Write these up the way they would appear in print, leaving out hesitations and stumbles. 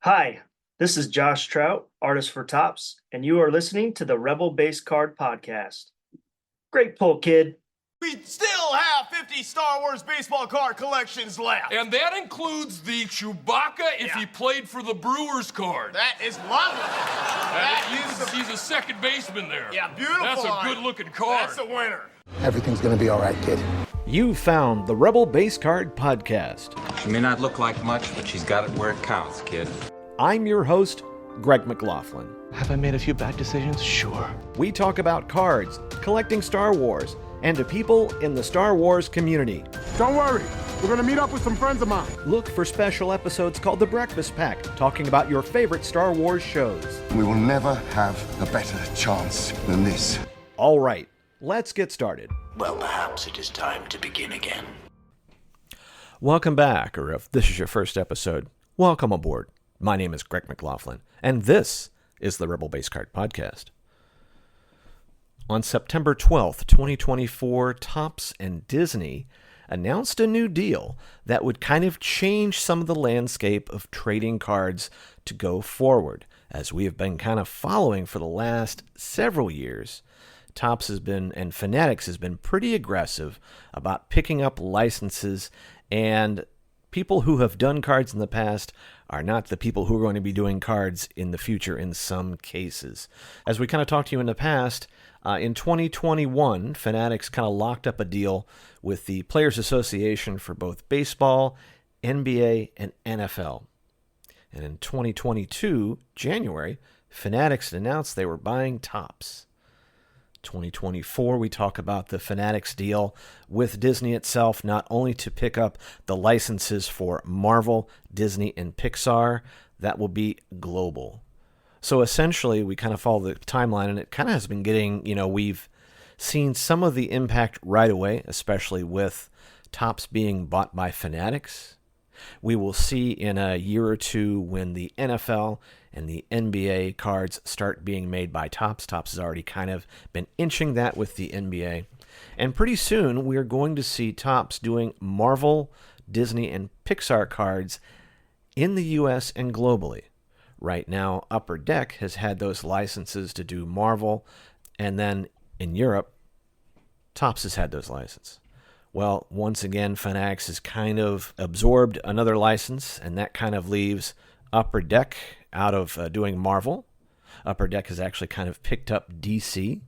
Hi, this is Josh Trout, artist for Tops, and you are listening to the Rebel Base Card Podcast. Great pull, kid. We still have 50 Star Wars baseball card collections left. And that includes the Chewbacca if he played for the Brewers card. That is lovely. He's a second baseman there. Yeah, beautiful. That's a good-looking card. That's a winner. Everything's gonna be all right, kid. You found the Rebel Base Card Podcast. She may not look like much, but she's got it where it counts, kid. I'm your host, Greg McLaughlin. Have I made a few bad decisions? Sure. We talk about cards, collecting Star Wars, and to people in the Star Wars community. Don't worry, we're gonna meet up with some friends of mine. Look for special episodes called The Breakfast Pack, talking about your favorite Star Wars shows. We will never have a better chance than this. All right, let's get started. Well, perhaps it is time to begin again. Welcome back, or if this is your first episode, welcome aboard. My name is Greg McLaughlin, and this is the Rebel Base Card Podcast. On September 12th, 2024, Topps and Disney announced a new deal that would kind of change some of the landscape of trading cards to go forward. As we have been kind of following for the last several years, Topps has been, and Fanatics has been pretty aggressive about picking up licenses, and people who have done cards in the past are not the people who are going to be doing cards in the future in some cases. As we kind of talked to you in the past, in 2021, Fanatics kind of locked up a deal with the Players Association for both baseball, NBA, and NFL. And in 2022, January, Fanatics announced they were buying Topps. 2024, we talk about the Fanatics deal with Disney itself, not only to pick up the licenses for Marvel, Disney, and Pixar, that will be global. So essentially, we kind of follow the timeline, and it kind of has been getting, we've seen some of the impact right away, especially with Topps being bought by Fanatics. We will see in a year or two when the NFL and the NBA cards start being made by Topps. Topps has already kind of been inching that with the NBA. And pretty soon, we are going to see Topps doing Marvel, Disney, and Pixar cards in the U.S. and globally. Right now, Upper Deck has had those licenses to do Marvel, and then in Europe, Topps has had those licenses. Well, once again, Fanatics has kind of absorbed another license, and that kind of leaves Upper Deck out of doing Marvel. Upper Deck has actually kind of picked up DC,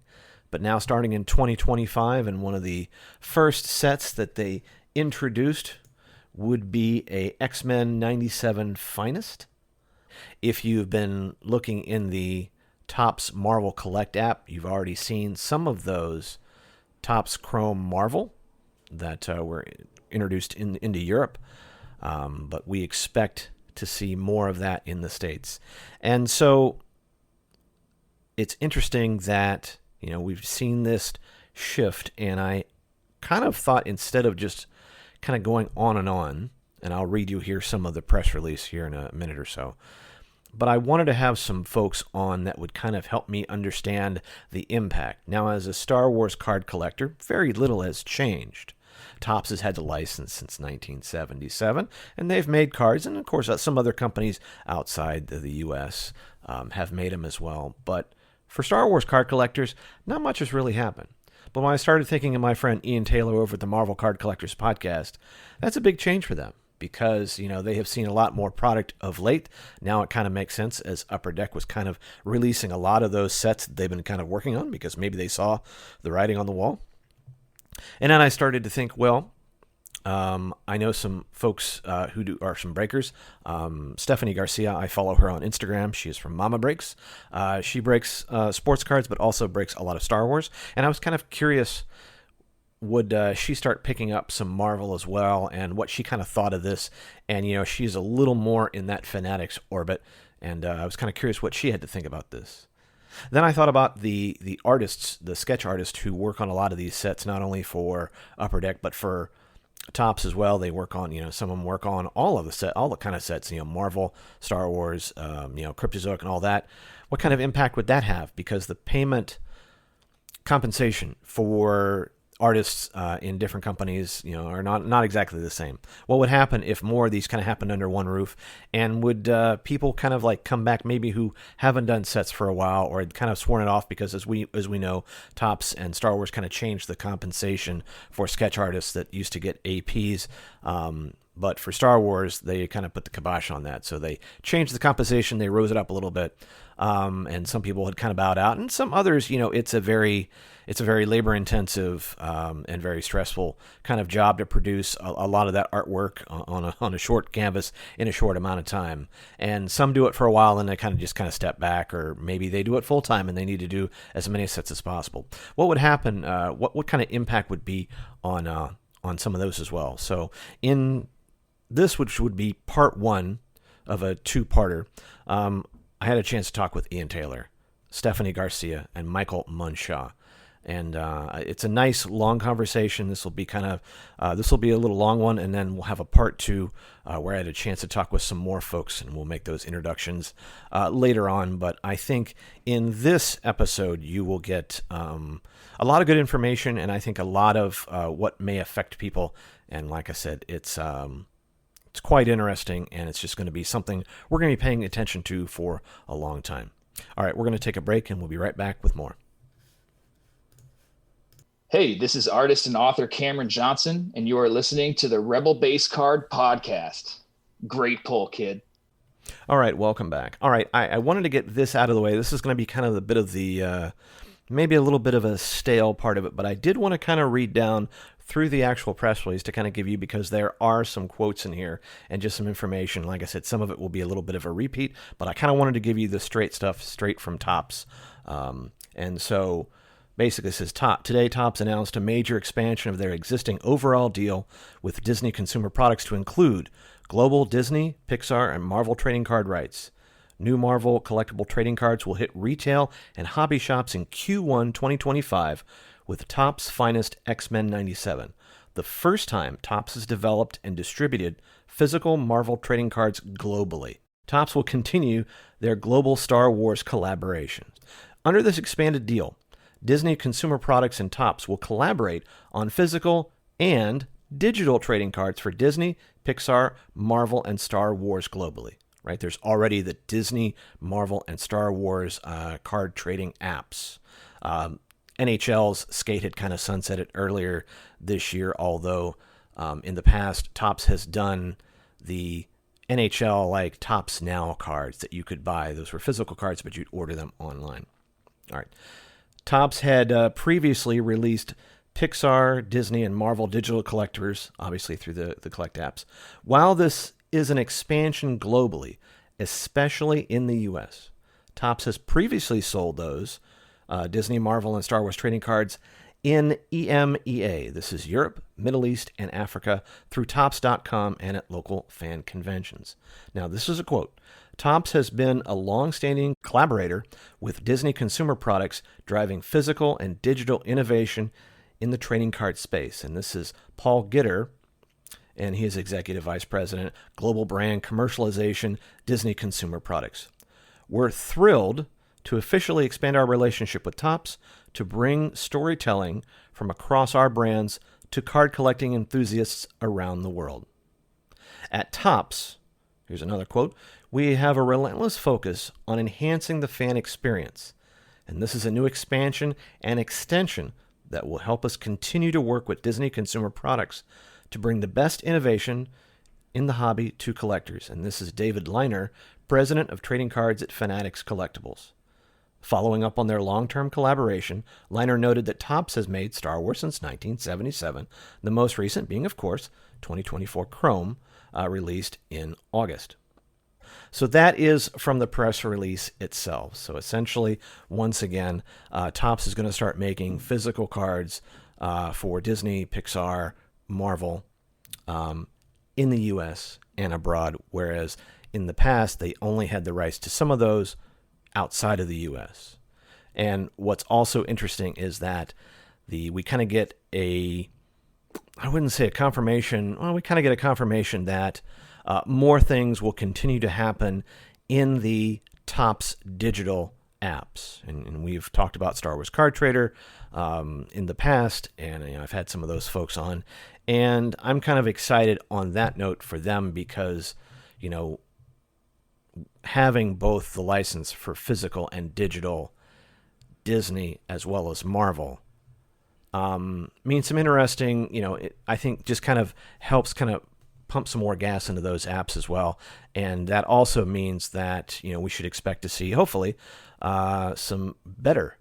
but now starting in 2025, and one of the first sets that they introduced would be a X-Men 97 Finest. If you've been looking in the Topps Marvel Collect app, you've already seen some of those Topps Chrome Marvel that were introduced into Europe, but we expect to see more of that in the States. And so it's interesting that, we've seen this shift, and I kind of thought instead of just kind of going on, and I'll read you here some of the press release here in a minute or so, but I wanted to have some folks on that would kind of help me understand the impact. Now, as a Star Wars card collector, very little has changed. Topps has had the license since 1977, and they've made cards, and of course some other companies outside the U.S. Have made them as well. But for Star Wars card collectors, not much has really happened. But when I started thinking of my friend Ian Taylor over at the Marvel Card Collectors Podcast, that's a big change for them, because, they have seen a lot more product of late. Now it kind of makes sense, as Upper Deck was kind of releasing a lot of those sets that they've been kind of working on, because maybe they saw the writing on the wall. And then I started to think, well, I know some folks who are some breakers. Stephanie Garcia, I follow her on Instagram. She is from Mamabreaks. She breaks sports cards, but also breaks a lot of Star Wars. And I was kind of curious, would she start picking up some Marvel as well, and what she kind of thought of this. And, she's a little more in that Fanatics orbit, and I was kind of curious what she had to think about this. Then I thought about the artists, the sketch artists who work on a lot of these sets, not only for Upper Deck, but for Topps as well. They work on, some of them work on all the kind of sets, Marvel, Star Wars, Cryptozoic and all that. What kind of impact would that have? Because the payment compensation for artists in different companies, are not exactly the same. What would happen if more of these kind of happened under one roof? And would people kind of like come back, maybe who haven't done sets for a while or had kind of sworn it off, because as we know, Topps and Star Wars kind of changed the compensation for sketch artists that used to get APs. But for Star Wars, they kind of put the kibosh on that. So they changed the compensation. They rose it up a little bit. And some people had kind of bowed out, and some others, it's a very labor intensive and very stressful kind of job to produce a lot of that artwork on a short canvas in a short amount of time. And some do it for a while and they kind of step back, or maybe they do it full time and they need to do as many sets as possible. What would happen? What kind of impact would be on some of those as well? So in this, which would be part one of a two-parter, I had a chance to talk with Ian Taylor, Stephanie Garcia, and Michael Munshaw. And it's a nice long conversation. This will be this will be a little long one, and then we'll have a part two where I had a chance to talk with some more folks, and we'll make those introductions later on. But I think in this episode you will get a lot of good information, and I think a lot of what may affect people. And like I said, it's quite interesting, and it's just going to be something we're going to be paying attention to for a long time. All right, we're going to take a break, and we'll be right back with more. Hey, this is artist and author Cameron Johnson, and you are listening to the Rebel Base Card Podcast. Great pull, kid. All right, welcome back. All right, I wanted to get this out of the way. This is going to be kind of a bit of the, maybe a little bit of a stale part of it, but I did want to kind of read down through the actual press release to kind of give you, because there are some quotes in here and just some information. Like I said, some of it will be a little bit of a repeat, but I kind of wanted to give you the straight stuff straight from Topps. And so basically it says, today Topps announced a major expansion of their existing overall deal with Disney Consumer Products to include global Disney, Pixar, and Marvel trading card rights. New Marvel collectible trading cards will hit retail and hobby shops in Q1 2025 with Topps' finest X-Men 97, the first time Topps has developed and distributed physical Marvel trading cards globally. Topps will continue their global Star Wars collaborations. Under this expanded deal, Disney Consumer Products and Topps will collaborate on physical and digital trading cards for Disney, Pixar, Marvel, and Star Wars globally. Right? There's already the Disney, Marvel, and Star Wars card trading apps. NHL's skate had kind of sunsetted earlier this year, although in the past, Topps has done the NHL like Topps Now cards that you could buy. Those were physical cards, but you'd order them online. All right. Topps had previously released Pixar, Disney, and Marvel digital collectors, obviously through the Collect apps. While this is an expansion globally, especially in the U.S., Topps has previously sold those Disney, Marvel, and Star Wars trading cards in EMEA. This is Europe, Middle East, and Africa through Topps.com and at local fan conventions. Now, this is a quote. Topps has been a long-standing collaborator with Disney Consumer Products, driving physical and digital innovation in the trading card space. And this is Paul Gitter, and he is Executive Vice President, Global Brand Commercialization, Disney Consumer Products. We're thrilled to officially expand our relationship with Topps to bring storytelling from across our brands to card collecting enthusiasts around the world. At Topps, here's another quote, we have a relentless focus on enhancing the fan experience, and this is a new expansion and extension that will help us continue to work with Disney Consumer Products to bring the best innovation in the hobby to collectors. And this is David Leiner, President of Trading Cards at Fanatics Collectibles. Following up on their long-term collaboration, Leiner noted that Topps has made Star Wars since 1977, the most recent being, of course, 2024 Chrome, released in August. So that is from the press release itself. So essentially, once again, Topps is going to start making physical cards for Disney, Pixar, Marvel in the U.S. and abroad, whereas in the past, they only had the rights to some of those outside of the U.S. And what's also interesting is that we kind of get I wouldn't say a confirmation, well, we kind of get a confirmation that more things will continue to happen in the Topps digital apps. And we've talked about Star Wars Card Trader in the past, and I've had some of those folks on. And I'm kind of excited on that note for them because, having both the license for physical and digital Disney as well as Marvel means some interesting, I think just kind of helps kind of pump some more gas into those apps as well. And that also means that, we should expect to see, hopefully, some better,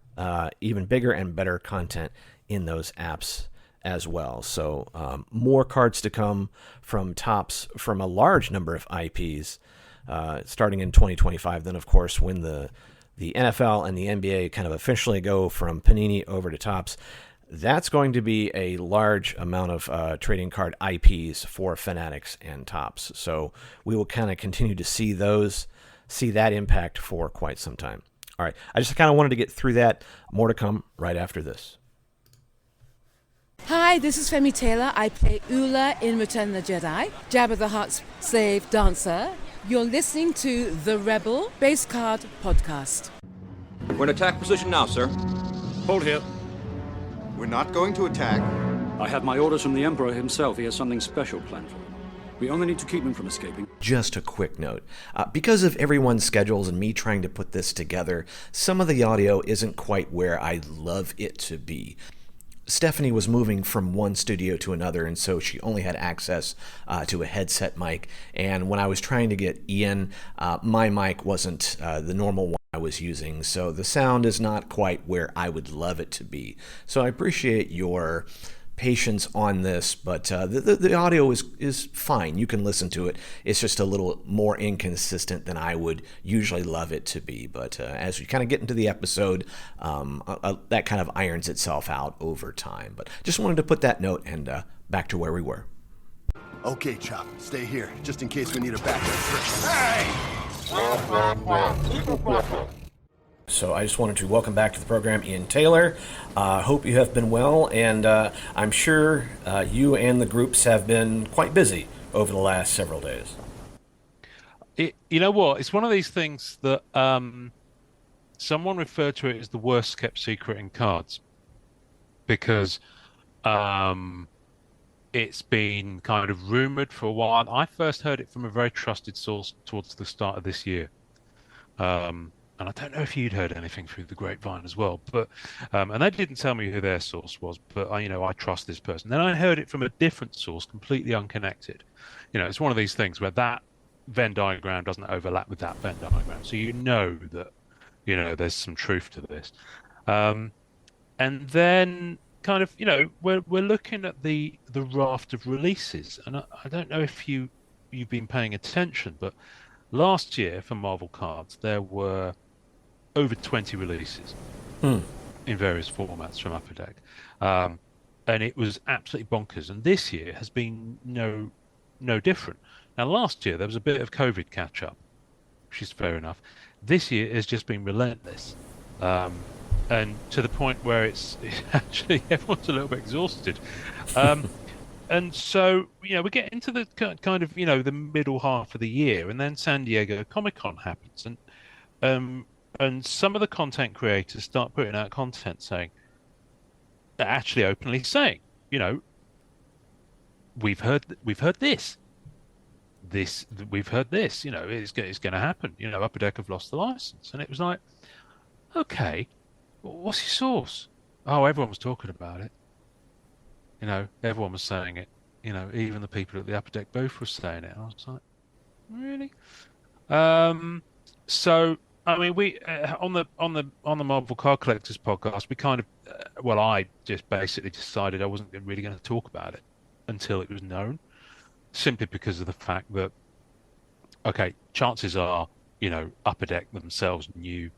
even bigger and better content in those apps as well. So more cards to come from Topps from a large number of IPs starting in 2025. Then, of course, when the NFL and the NBA kind of officially go from Panini over to Topps, that's going to be a large amount of trading card IPs for Fanatics and Topps. So we will kind of continue to see that impact for quite some time. All right, I just kind of wanted to get through that. More to come right after this. Hi, this is Femi Taylor. I play Ula in Return of the Jedi, Jabba the Hutt's slave dancer. You're listening to the Rebel Base Card Podcast. We're in attack position now, sir. Hold here. We're not going to attack. I have my orders from the Emperor himself. He has something special planned for him. We only need to keep him from escaping. Just a quick note. Because of everyone's schedules and me trying to put this together, some of the audio isn't quite where I'd love it to be. Stephanie was moving from one studio to another, and so she only had access to a headset mic. And when I was trying to get Ian, my mic wasn't the normal one I was using, so the sound is not quite where I would love it to be. So I appreciate your patience on this, but the audio is fine. You can listen to it. It's just a little more inconsistent than I would usually love it to be. But as we kind of get into the episode, that kind of irons itself out over time. But just wanted to put that note, and back to where we were. Okay, Chop, stay here, just in case we need a backup. Hey! So I just wanted to welcome back to the program Ian Taylor. Hope you have been well, and I'm sure you and the groups have been quite busy over the last several days. You know what? It's one of these things that someone referred to it as the worst kept secret in cards, because it's been kind of rumored for a while. I first heard it from a very trusted source towards the start of this year. And I don't know if you'd heard anything through the grapevine as well, but and they didn't tell me who their source was, but I trust this person. Then I heard it from a different source, completely unconnected. It's one of these things where that Venn diagram doesn't overlap with that Venn diagram, so that there's some truth to this. And then kind of we're looking at the raft of releases, and I don't know if you've been paying attention, but last year for Marvel cards there were over 20 releases in various formats from Upper Deck, and it was absolutely bonkers. And this year has been no different. Now, last year there was a bit of COVID catch up, which is fair enough. This year has just been relentless, and to the point where it's actually everyone's a little bit exhausted. And so, we get into the kind of, the middle half of the year, and then San Diego Comic-Con happens, and some of the content creators start putting out content actually openly saying, we've heard this, we've heard this, it's going to happen. Upper Deck have lost the license, and it was like, okay, what's your source? Oh, everyone was talking about it. Everyone was saying it. Even the people at the Upper Deck booth were saying it. I was like, really? So, I mean, we on the Marvel Card Collectors podcast, we kind of, I just basically decided I wasn't really going to talk about it until it was known, simply because of the fact that, okay, chances are, Upper Deck themselves knew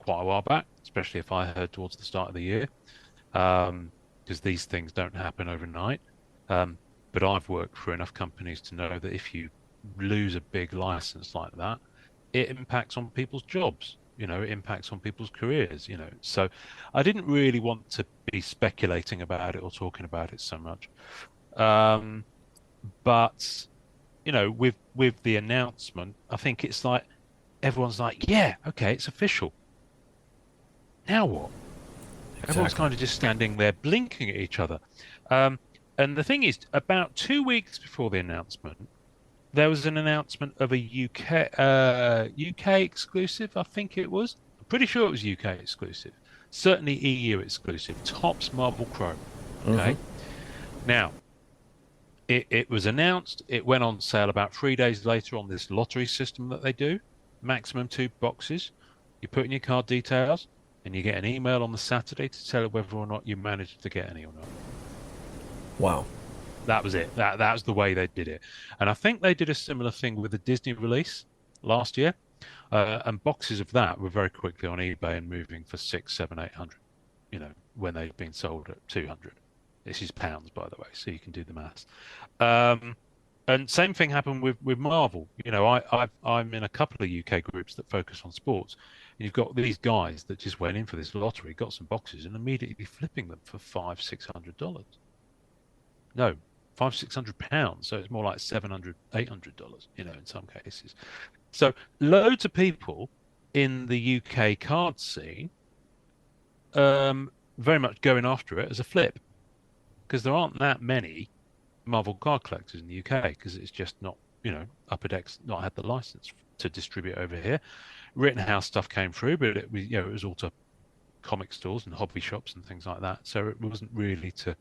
quite a while back, especially if I heard towards the start of the year. Because these things don't happen overnight. But I've worked for enough companies to know that if you lose a big license like that, it impacts on people's jobs, it impacts on people's careers, So I didn't really want to be speculating about it or talking about it so much. But, with the announcement, I think it's like, everyone's like, yeah, okay, it's official. now what? Everyone's kind of just standing there blinking at each other. And the thing is, about 2 weeks before the announcement, there was an announcement of a UK exclusive, I think it was. I'm pretty sure it was UK exclusive. Certainly EU exclusive. Topps Marvel Chrome. Okay. Now, it was announced. It went on sale about 3 days later on this lottery system that they do. Maximum 2 boxes. You put in your card details, and you get an email on the Saturday to tell whether or not you managed to get any or not. Wow. That was it. That was the way they did it. And I think they did a similar thing with the Disney release last year. And boxes of that were very quickly on eBay and moving for 600, 700, 800, when they've been sold at 200. This is pounds, by the way, so you can do the maths. And same thing happened with Marvel. I'm in a couple of UK groups that focus on sports. And you've got these guys that just went in for this lottery, got some boxes, and immediately flipping them for $500-600. No, £500-600. So it's more like $700-800, in some cases. So loads of people in the UK card scene very much going after it as a flip, because there aren't that many Marvel card collectors in the UK, because it's just not, Upper Deck's not had the license to distribute over here. Rittenhouse stuff came through, but it was all to comic stores and hobby shops and things like that. So it wasn't really to,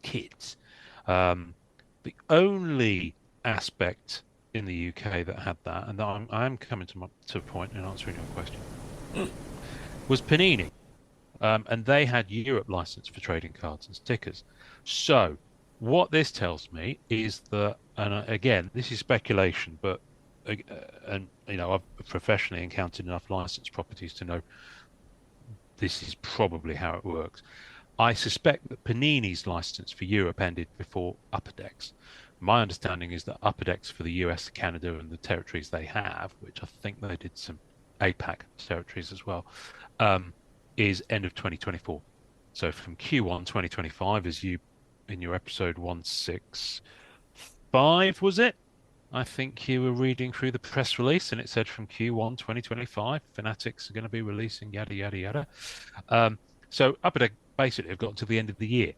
kids. The only aspect in the UK that had that, and I am coming to a point in answering your question, was Panini. And they had Europe license for trading cards and stickers. So what this tells me is that, and again, this is speculation, but I've professionally encountered enough licensed properties to know this is probably how it works. I suspect that Panini's license for Europe ended before Upper Deck's. My understanding is that Upper Deck's for the US, Canada, and the territories they have, which I think they did some APAC territories as well, is end of 2024. So from Q1 2025, as you in your episode 165, was it? I think you were reading through the press release, and it said from Q1 2025, Fanatics are going to be releasing yada yada yada. So Upper Deck basically have got to the end of the year,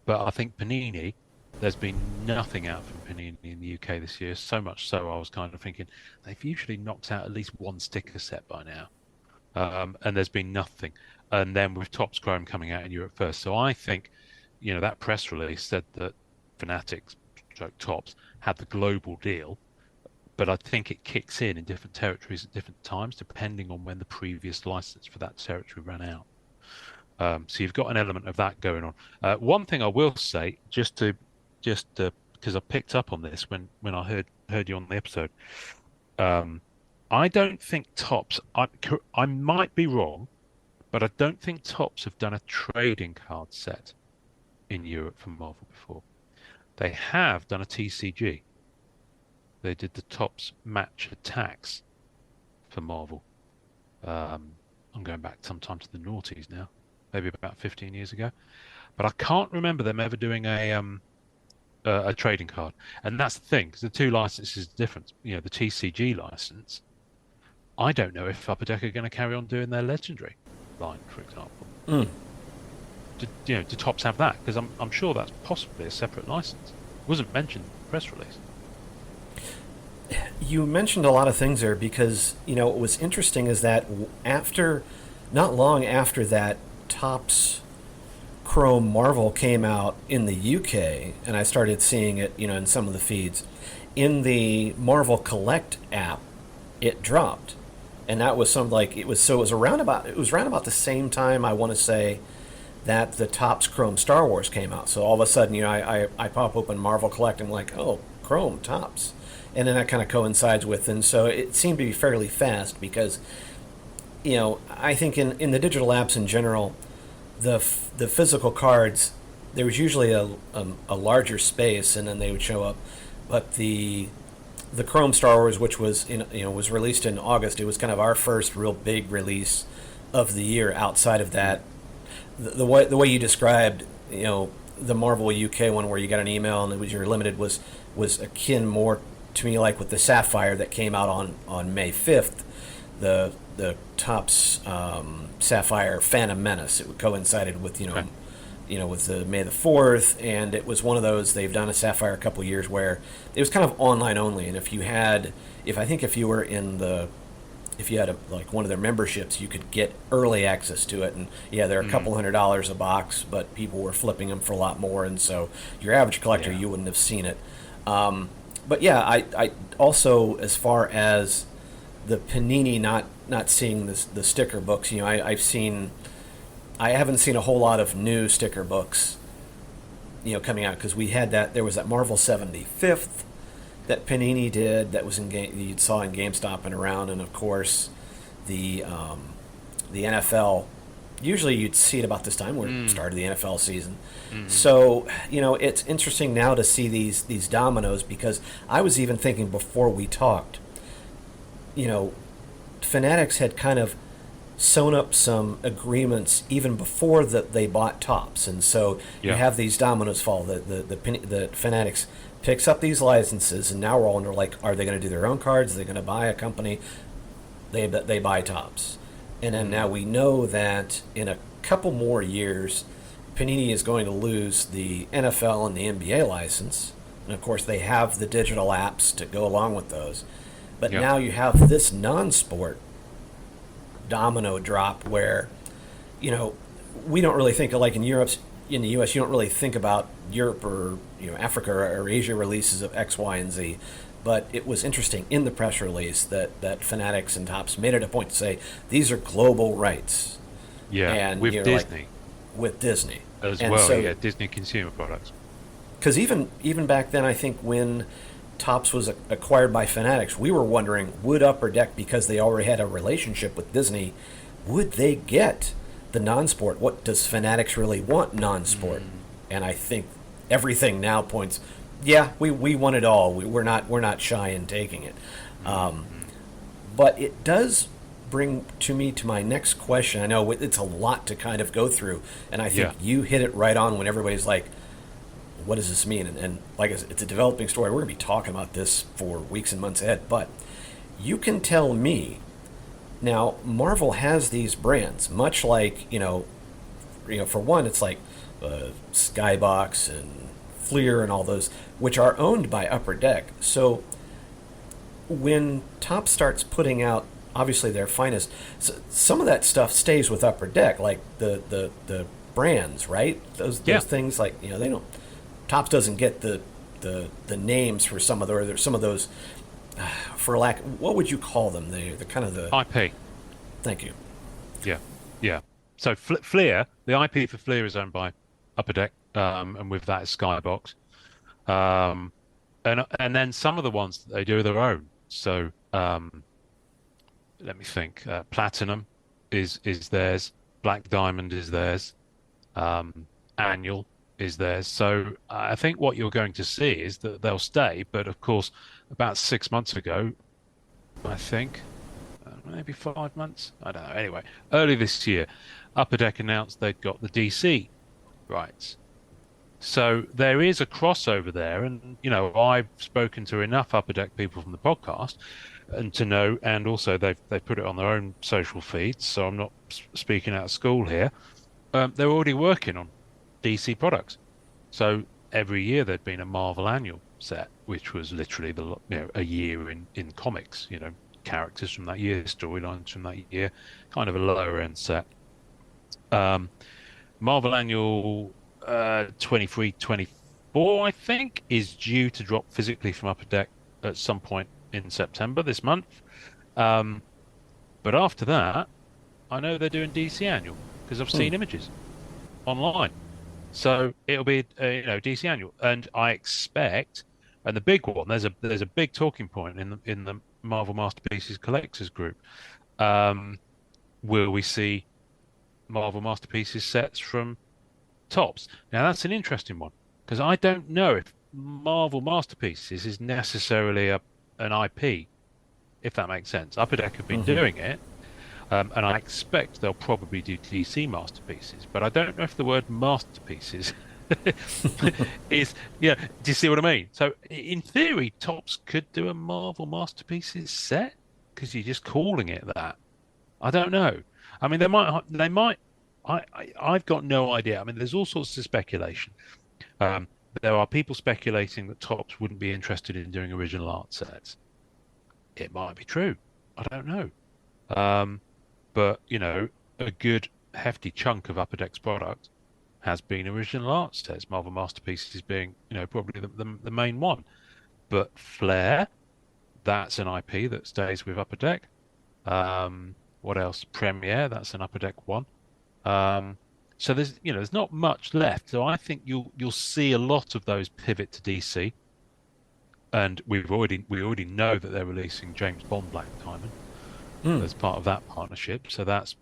but I think Panini, there's been nothing out from Panini in the UK this year. So much so, I was kind of thinking they've usually knocked out at least one sticker set by now. And there's been nothing. And then with Topps Chrome coming out in Europe first. So I think, that press release said that Fanatics, Topps, had the global deal, but I think it kicks in different territories at different times, depending on when the previous license for that territory ran out. So you've got an element of that going on. One thing I will say, just because I picked up on this when I heard you on the episode, I don't think Topps, I might be wrong, but I don't think Topps have done a trading card set in Europe for Marvel before. They have done a TCG. They did the Topps Match Attacks for Marvel. I'm going back sometime to the noughties now, maybe about 15 years ago. But I can't remember them ever doing a trading card. And that's the thing, because the two licenses are different. The TCG license, I don't know if Upper Deck are going to carry on doing their Legendary line, for example. Do Topps have that? Because I'm sure that's possibly a separate license. It wasn't mentioned in the press release. You mentioned a lot of things there, because what was interesting is that not long after that Topps Chrome Marvel came out in the UK, and I started seeing it in some of the feeds, in the Marvel Collect app it dropped. And that was it was around about the same time, I want to say, that the Topps Chrome Star Wars came out. So all of a sudden, I pop open Marvel Collect and I'm like, oh, Chrome, Topps. And then that kind of coincides with, and so it seemed to be fairly fast, because, I think in the digital apps in general, the physical cards, there was usually a larger space, and then they would show up. But the Chrome Star Wars, which was was released in August, it was kind of our first real big release of the year. Outside of that, the way you described, the Marvel UK one, where you got an email and it was your limited, was akin more to me like with the Sapphire that came out on May 5th. the Topps Sapphire Phantom Menace. It coincided with with the May the 4th, and it was one of those. They've done a Sapphire a couple years where it was kind of online only, and if you had like one of their memberships, you could get early access to it, and they're a couple $100 a box, but people were flipping them for a lot more, and so your average collector, you wouldn't have seen it. But I also, as far as the Panini not seeing the sticker books, I haven't seen a whole lot of new sticker books, coming out, because there was that Marvel 75th that Panini did that was you saw in GameStop and around, and of course the NFL. Usually you'd see it about this time where it started the NFL season. So it's interesting now to see these dominoes, because I was even thinking before we talked, Fanatics had kind of sewn up some agreements even before that they bought Topps, and so you have these dominoes fall. The Fanatics picks up these licenses, and now we're all under like, are they going to do their own cards? Are they going to buy a company? They buy Topps, and then now we know that in a couple more years, Panini is going to lose the NFL and the NBA license, and of course they have the digital apps to go along with those. But now you have this non-sport domino drop where, we don't really think of, like in the U.S., you don't really think about Europe or Africa or Asia releases of X, Y, and Z. But it was interesting in the press release that Fanatics and Topps made it a point to say these are global rights. Yeah, and with Disney. With Disney as well, Disney consumer products. Because even back then, I think when Topps was acquired by Fanatics, we were wondering, would Upper Deck, because they already had a relationship with Disney, would they get the non-sport? What does Fanatics really want non-sport? And I think everything now points, we want it all. We're not shy in taking it. But it does bring to my next question. I know it's a lot to kind of go through, and I think you hit it right on when everybody's like, what does this mean? And like I said, it's a developing story. We're going to be talking about this for weeks and months ahead. But you can tell me, now, Marvel has these brands, much like, for one, it's like Skybox and Fleer and all those, which are owned by Upper Deck. So when Topps starts putting out, obviously their finest, some of that stuff stays with Upper Deck, like the brands, right? Those things, like, they don't. Topps doesn't get the names for some of those, for lack. What would you call them? They're kind of the IP. Thank you. Yeah. So Fleer, the IP for Fleer is owned by Upper Deck, and with that is Skybox, and then some of the ones that they do are their own. So let me think. Platinum is theirs. Black Diamond is theirs. Annual is theirs. So I think what you're going to see is that they'll stay. But of course, about 6 months ago, I think, maybe 5 months, I don't know. Anyway, early this year, Upper Deck announced they'd got the DC rights. So there is a crossover there, and I've spoken to enough Upper Deck people from the podcast and to know, and also they've put it on their own social feeds. So I'm not speaking out of school here. They're already working on DC products. So every year there'd been a Marvel annual set, which was literally a year in comics. Characters from that year, storylines from that year, kind of a lower end set. Marvel annual 23-24, I think, is due to drop physically from Upper Deck at some point in September this month. But after that, I know they're doing DC annual because I've seen images online. So it'll be DC annual, and I expect, and the big one, there's a big talking point in the Marvel Masterpieces collectors group. Will we see Marvel Masterpieces sets from Topps? Now that's an interesting one, because I don't know if Marvel Masterpieces is necessarily an IP, if that makes sense. Upper Deck have been doing it, and I expect they'll probably do DC Masterpieces, but I don't know if the word Masterpieces is, do you see what I mean? So in theory, Topps could do a Marvel Masterpieces set, because you're just calling it that. I don't know. I mean, they might. I've got no idea. I mean, there's all sorts of speculation. There are people speculating that Topps wouldn't be interested in doing original art sets. It might be true. I don't know. But, you know, a good hefty chunk of Upper Deck's product has been original art sets, Marvel Masterpieces being, you know, probably the main one. But Flair, that's an IP that stays with Upper Deck. What else? Premiere, that's an Upper Deck one. So there's not much left. So I think you'll see a lot of those pivot to DC. And we already know that they're releasing James Bond Black Diamond as part of that partnership. So that's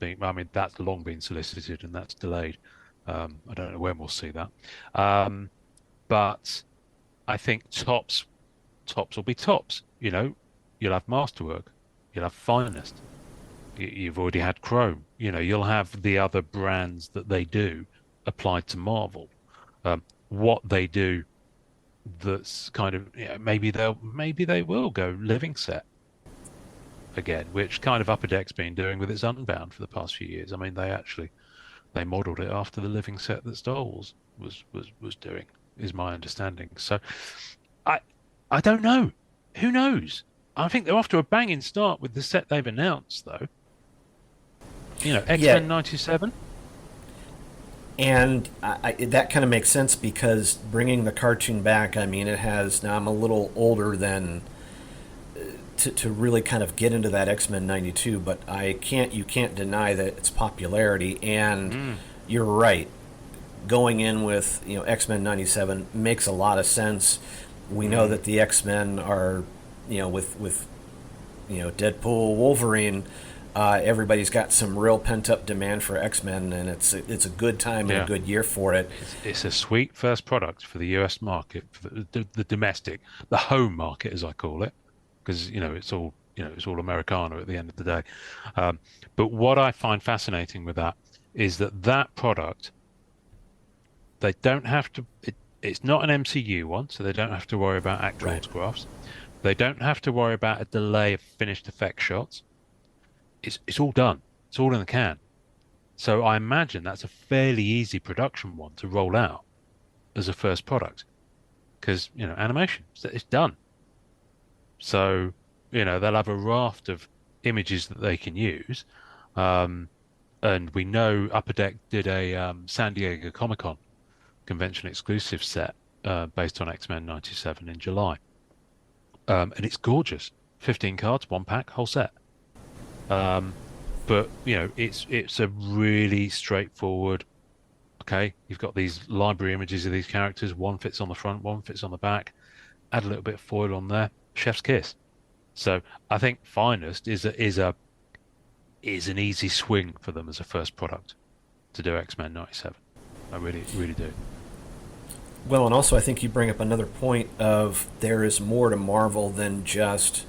long been solicited and that's delayed. I don't know when we'll see that. But I think Topps will be Topps. You know, you'll have Masterwork, you'll have Finest. You've already had Chrome. You know, you'll have the other brands that they do applied to Marvel. What they do, that's kind of, you know, maybe they will go living set again, which kind of Upper Deck's been doing with its Unbound for the past few years. I mean, they modelled it after the living set that Star Wars was doing, is my understanding. So, I don't know. Who knows? I think they're off to a banging start with the set they've announced, though. You know, X-Men 97. And that kind of makes sense because bringing the cartoon back, I mean, it has, now I'm a little older than to really kind of get into that X-Men 92, but you can't deny that its popularity, and you're right. Going in with, you know, X-Men 97 makes a lot of sense. We know that the X-Men are, you know, with you know, Deadpool, Wolverine, everybody's got some real pent-up demand for X-Men, and it's a good time and a good year for it. It's a sweet first product for the US market, for the domestic, the home market, as I call it, because, you know, it's all Americana at the end of the day. But what I find fascinating with that is that product, they don't have to. It's not an MCU one, so they don't have to worry about actual autographs. They don't have to worry about a delay of finished effect shots. It's all done. It's all in the can. So I imagine that's a fairly easy production one to roll out as a first product, because, you know, animation, it's done. So, you know, they'll have a raft of images that they can use. And we know Upper Deck did a San Diego Comic-Con convention exclusive set based on X-Men 97 in July. And it's gorgeous. 15 cards, 1 pack, whole set. But, you know, it's a really straightforward, okay, you've got these library images of these characters, one fits on the front, one fits on the back, add a little bit of foil on there, chef's kiss. So I think Finest is an easy swing for them as a first product to do X-Men 97. I really, really do. Well, and also I think you bring up another point of there is more to Marvel than just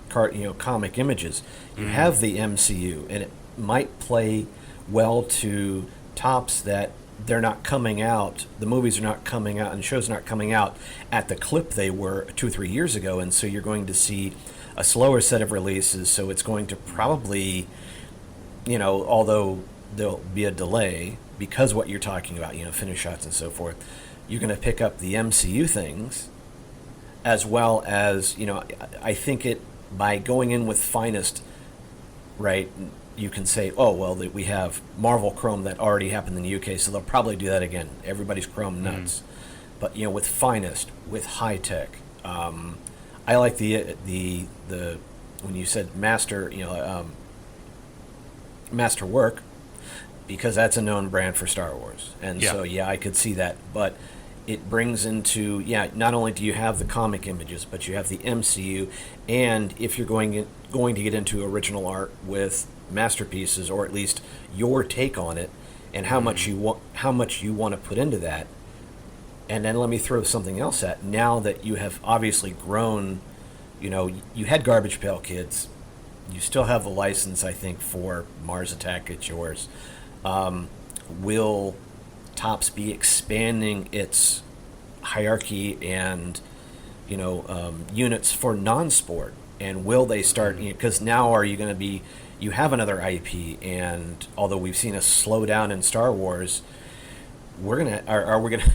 comic images. You have the MCU, and it might play well to Topps that they're not coming out, the movies are not coming out, and shows are not coming out at the clip they were 2 or 3 years ago, and so you're going to see a slower set of releases, so it's going to probably, you know, although there'll be a delay, because what you're talking about, you know, finish shots and so forth, you're going to pick up the MCU things, as well as, you know, I think by going in with Finest, right, you can say, oh, well, we have Marvel Chrome that already happened in the UK, so they'll probably do that again. Everybody's Chrome nuts. But, you know, with Finest, with High Tech, I like the when you said Master, you know, Masterwork, because that's a known brand for Star Wars. And so, I could see that. But it brings into, not only do you have the comic images, but you have the MCU, and if you're going to get into original art with masterpieces, or at least your take on it, and how much you want to put into that. And then let me throw something else at, now that you have obviously grown, you know, you had Garbage Pail Kids, you still have the license, I think, for Mars Attack, it's yours. Will Topps be expanding its hierarchy and, you know, units for non-sport And will they start? Because now are you going to be? You have another IP, and although we've seen a slowdown in Star Wars, are we gonna?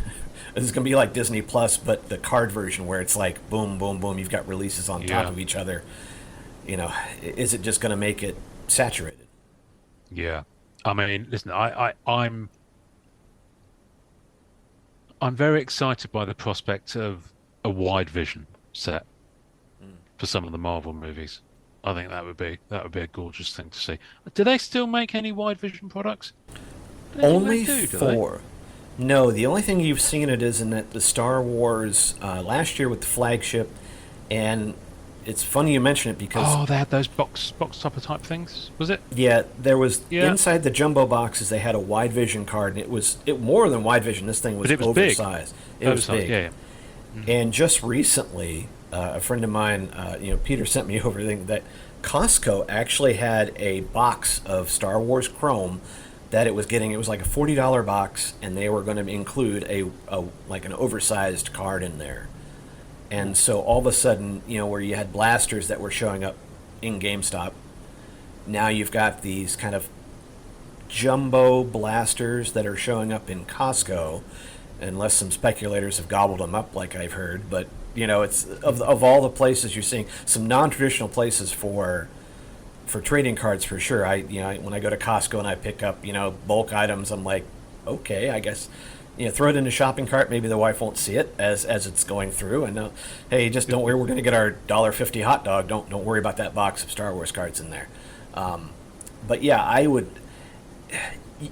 This is going to be like Disney Plus, but the card version where it's like boom, boom, boom. You've got releases on top of each other. Is it just going to make it saturated? Yeah, I mean, listen, I'm very excited by the prospect of a wide vision set for some of the Marvel movies. I think that would be a gorgeous thing to see. Do they still make any wide vision products? Only 4. No, the only thing you've seen it is in the Star Wars last year with the flagship, and it's funny you mention it because they had those box topper type things, was it? Yeah, there was inside the jumbo boxes. They had a wide vision card, and it was more than wide vision. This thing was oversized. It was big. Yeah. And just recently, a friend of mine, Peter, sent me over a thing that Costco actually had a box of Star Wars Chrome that it was getting. It was like a $40 box, and they were going to include a like an oversized card in there. And so all of a sudden, where you had blasters that were showing up in GameStop, now you've got these kind of jumbo blasters that are showing up in Costco, unless some speculators have gobbled them up, like I've heard. But it's of all the places you're seeing some non-traditional places for trading cards for sure. When I go to Costco and I pick up bulk items, I'm like, okay, I guess. Throw it in a shopping cart. Maybe the wife won't see it as it's going through. And hey, just don't worry. We're going to get our $1.50 hot dog. Don't worry about that box of Star Wars cards in there. But yeah, I would.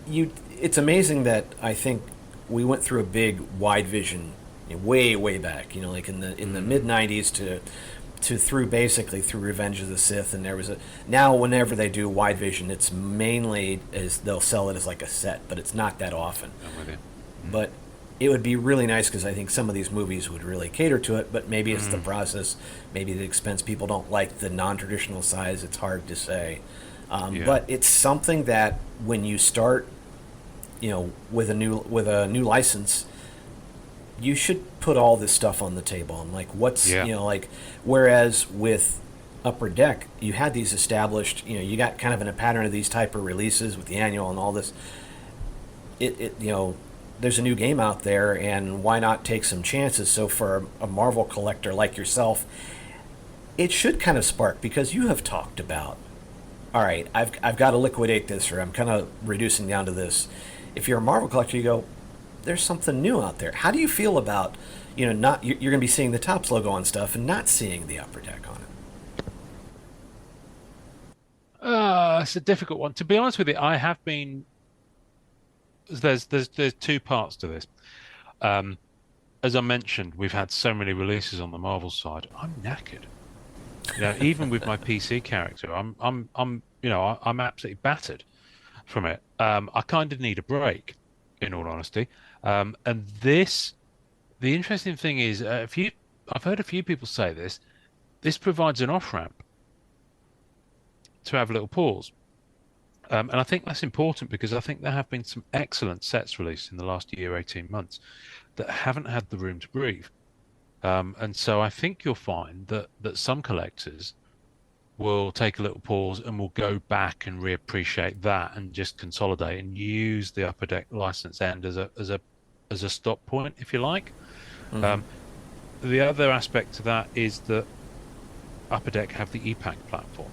It's amazing that I think we went through a big wide vision way back. Like in the mid '90s to through Revenge of the Sith, and there was now whenever they do wide vision, it's mainly they'll sell it as like a set, but it's not that often. I'm with you. But it would be really nice because I think some of these movies would really cater to it, but maybe it's the process, maybe the expense. People don't like the non-traditional size. It's hard to say. But it's something that when you start, with a new license, you should put all this stuff on the table. And like whereas with Upper Deck, you had these established, you got kind of in a pattern of these type of releases with the annual and all this. There's a new game out there, and why not take some chances? So for a Marvel collector like yourself, it should kind of spark, because you have talked about, all right, I've got to liquidate this, or I'm kind of reducing down to this. If you're a Marvel collector, you go, there's something new out there. How do you feel about, not you're going to be seeing the Topps logo on stuff and not seeing the Upper Deck on it? It's a difficult one. To be honest with you, I have been. There's 2 parts to this. As I mentioned, we've had so many releases on the Marvel side. I'm knackered. Even with my PC character, I'm absolutely battered from it. I kind of need a break, in all honesty. And the interesting thing is, I've heard a few people say this. This provides an off ramp to have a little pause. And I think that's important, because I think there have been some excellent sets released in the last year, 18 months, that haven't had the room to breathe. And so I think you'll find that some collectors will take a little pause and will go back and reappreciate that and just consolidate and use the Upper Deck license end as a stop point, if you like. Mm-hmm. The other aspect to that is that Upper Deck have the ePack platform.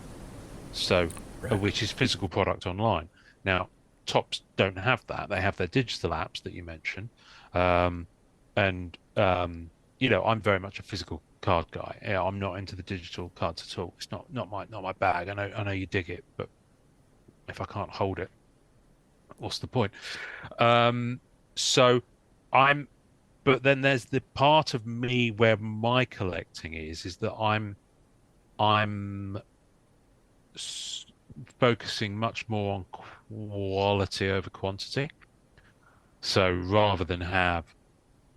So... Right. Which is physical product online. Now, Topps don't have that. They have their digital apps that you mentioned. I'm very much a physical card guy. I'm not into the digital cards at all. It's not my bag. I know you dig it, but if I can't hold it, what's the point? But then there's the part of me where my collecting is that I'm focusing much more on quality over quantity. So rather than have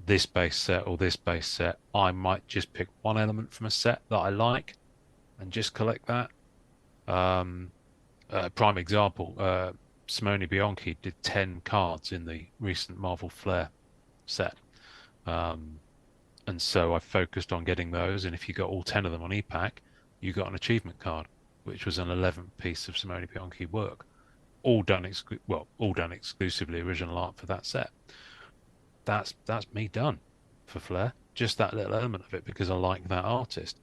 this base set or this base set, I might just pick one element from a set that I like and just collect that. Prime example, Simone Bianchi did 10 cards in the recent Marvel Flair set. And so I focused on getting those, and if you got all 10 of them on ePack, you got an achievement card, which was an 11th piece of Simone Bianchi work, all done exclusively original art for that set. That's me done for Flair. Just that little element of it, because I like that artist.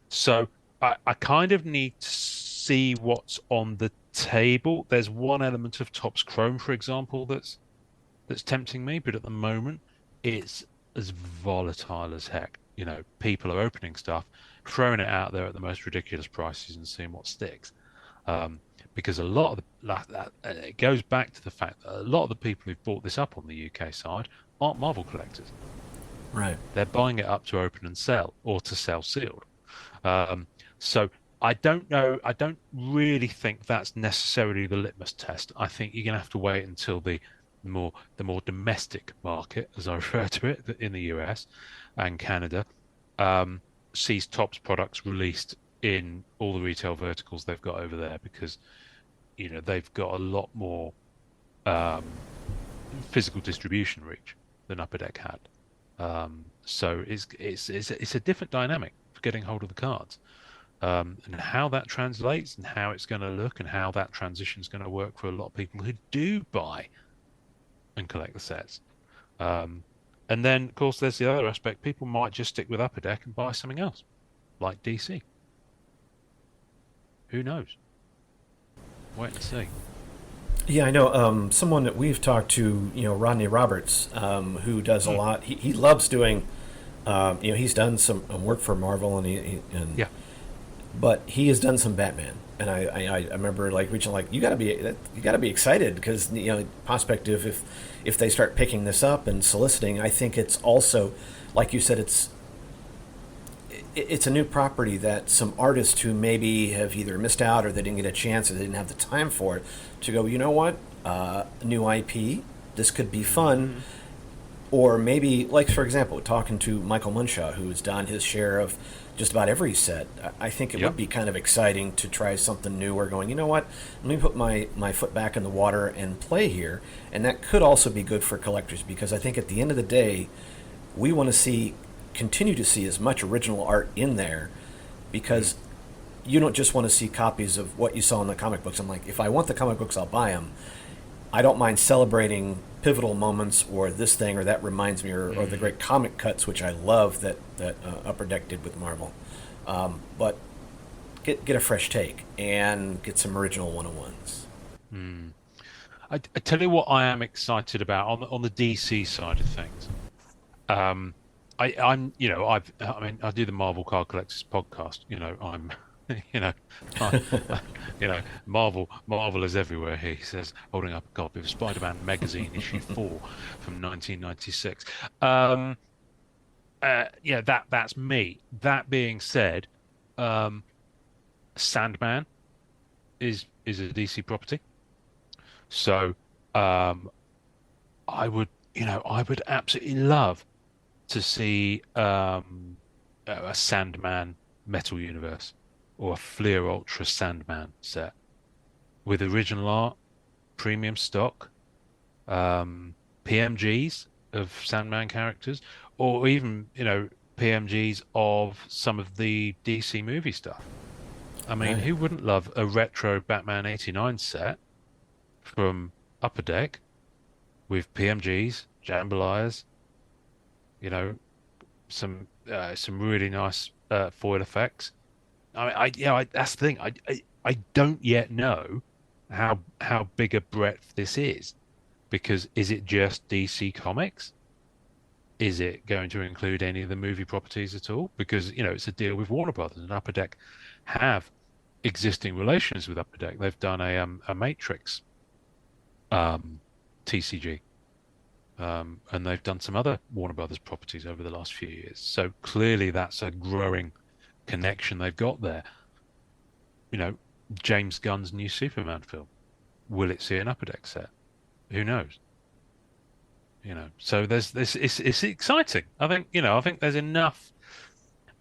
So I kind of need to see what's on the table. There's one element of Topps Chrome, for example, that's tempting me, but at the moment it's as volatile as heck. You know, people are opening stuff, throwing it out there at the most ridiculous prices and seeing what sticks. Because a lot of it goes back to the fact that a lot of the people who've bought this up on the UK side aren't Marvel collectors. Right. They're buying it up to open and sell, or to sell sealed. So I don't know. I don't really think that's necessarily the litmus test. I think you're going to have to wait until the more domestic market, as I refer to it, in the US and Canada, sees Topps products released in all the retail verticals they've got over there, because you know they've got a lot more physical distribution reach than Upper Deck had. So it's a different dynamic for getting hold of the cards, and how that translates and how it's going to look and how that transition is going to work for a lot of people who do buy and collect the sets. And then, of course, there's the other aspect. People might just stick with Upper Deck and buy something else, like DC. Who knows? Wait and see. Yeah, I know. Someone that we've talked to, Rodney Roberts, who does a lot. He loves doing, he's done some work for Marvel, and but he has done some Batman, and I remember reaching you got to be excited, because prospective if they start picking this up and soliciting. I think it's also, like you said, it's a new property that some artists who maybe have either missed out or they didn't get a chance or they didn't have the time for it to go, you know what, new IP, this could be fun. Or maybe, for example, talking to Michael Munshaw, who's done his share of just about every set, I think it would be kind of exciting to try something new, or going, you know what, let me put my foot back in the water and play here. And that could also be good for collectors, because I think at the end of the day, we want to continue to see as much original art in there, because you don't just want to see copies of what you saw in the comic books. I'm like, if I want the comic books, I'll buy them. I don't mind celebrating pivotal moments, or this thing, or that reminds me, or the great comic cuts, which I love that Upper Deck did with Marvel. But get a fresh take and get some original 101s. I tell you what I am excited about on the DC side of things. I do the Marvel Card Collectors podcast. Marvel is everywhere. He says, holding up a copy of Spider-Man magazine issue 4 from 1996. That's me. That being said, Sandman is a DC property. So I would absolutely love to see a Sandman Metal Universe, or a Fleer Ultra Sandman set with original art, premium stock, PMGs of Sandman characters, or even PMGs of some of the DC movie stuff. I mean, who wouldn't love a retro Batman 89 set from Upper Deck with PMGs, jambalayas, some really nice foil effects. I mean, that's the thing. I don't yet know how big a breadth this is, because is it just DC Comics? Is it going to include any of the movie properties at all? Because it's a deal with Warner Brothers, and Upper Deck have existing relations with Upper Deck. They've done a Matrix TCG. And they've done some other Warner Brothers properties over the last few years. So clearly that's a growing connection they've got there. James Gunn's new Superman film. Will it see an Upper Deck set? Who knows? So there's this. It's exciting. I think there's enough.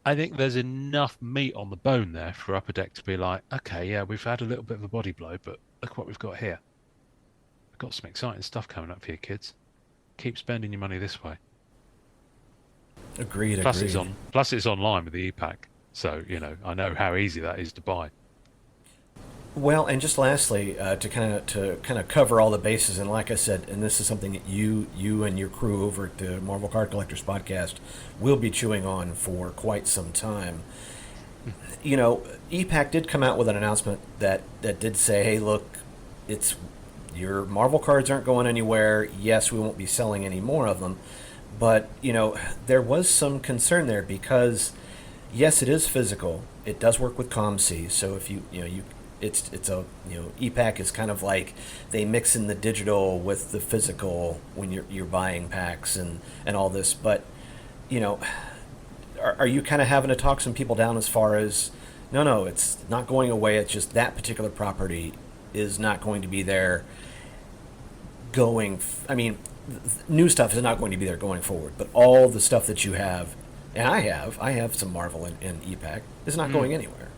I think there's enough meat on the bone there for Upper Deck to be like, okay, yeah, we've had a little bit of a body blow, but look what we've got here. We've got some exciting stuff coming up for you kids. Keep spending your money this way. Agreed. Plus it's online with the e-pack. So, I know how easy that is to buy. Well, and just lastly, to kind of cover all the bases, and like I said, and this is something that you and your crew over at the Marvel Card Collectors Podcast will be chewing on for quite some time. EPAC did come out with an announcement that did say, hey, look, it's your Marvel cards aren't going anywhere. Yes, we won't be selling any more of them. But, there was some concern there because, yes, it is physical. It does work with ComC. So if EPAC is kind of like they mix in the digital with the physical when you're buying packs and all this. But, are you kind of having to talk some people down as far as, no, it's not going away. It's just that particular property is not going to be there new stuff is not going to be there going forward, but all the stuff that you have, and I have some Marvel and EPAC, is not going anywhere.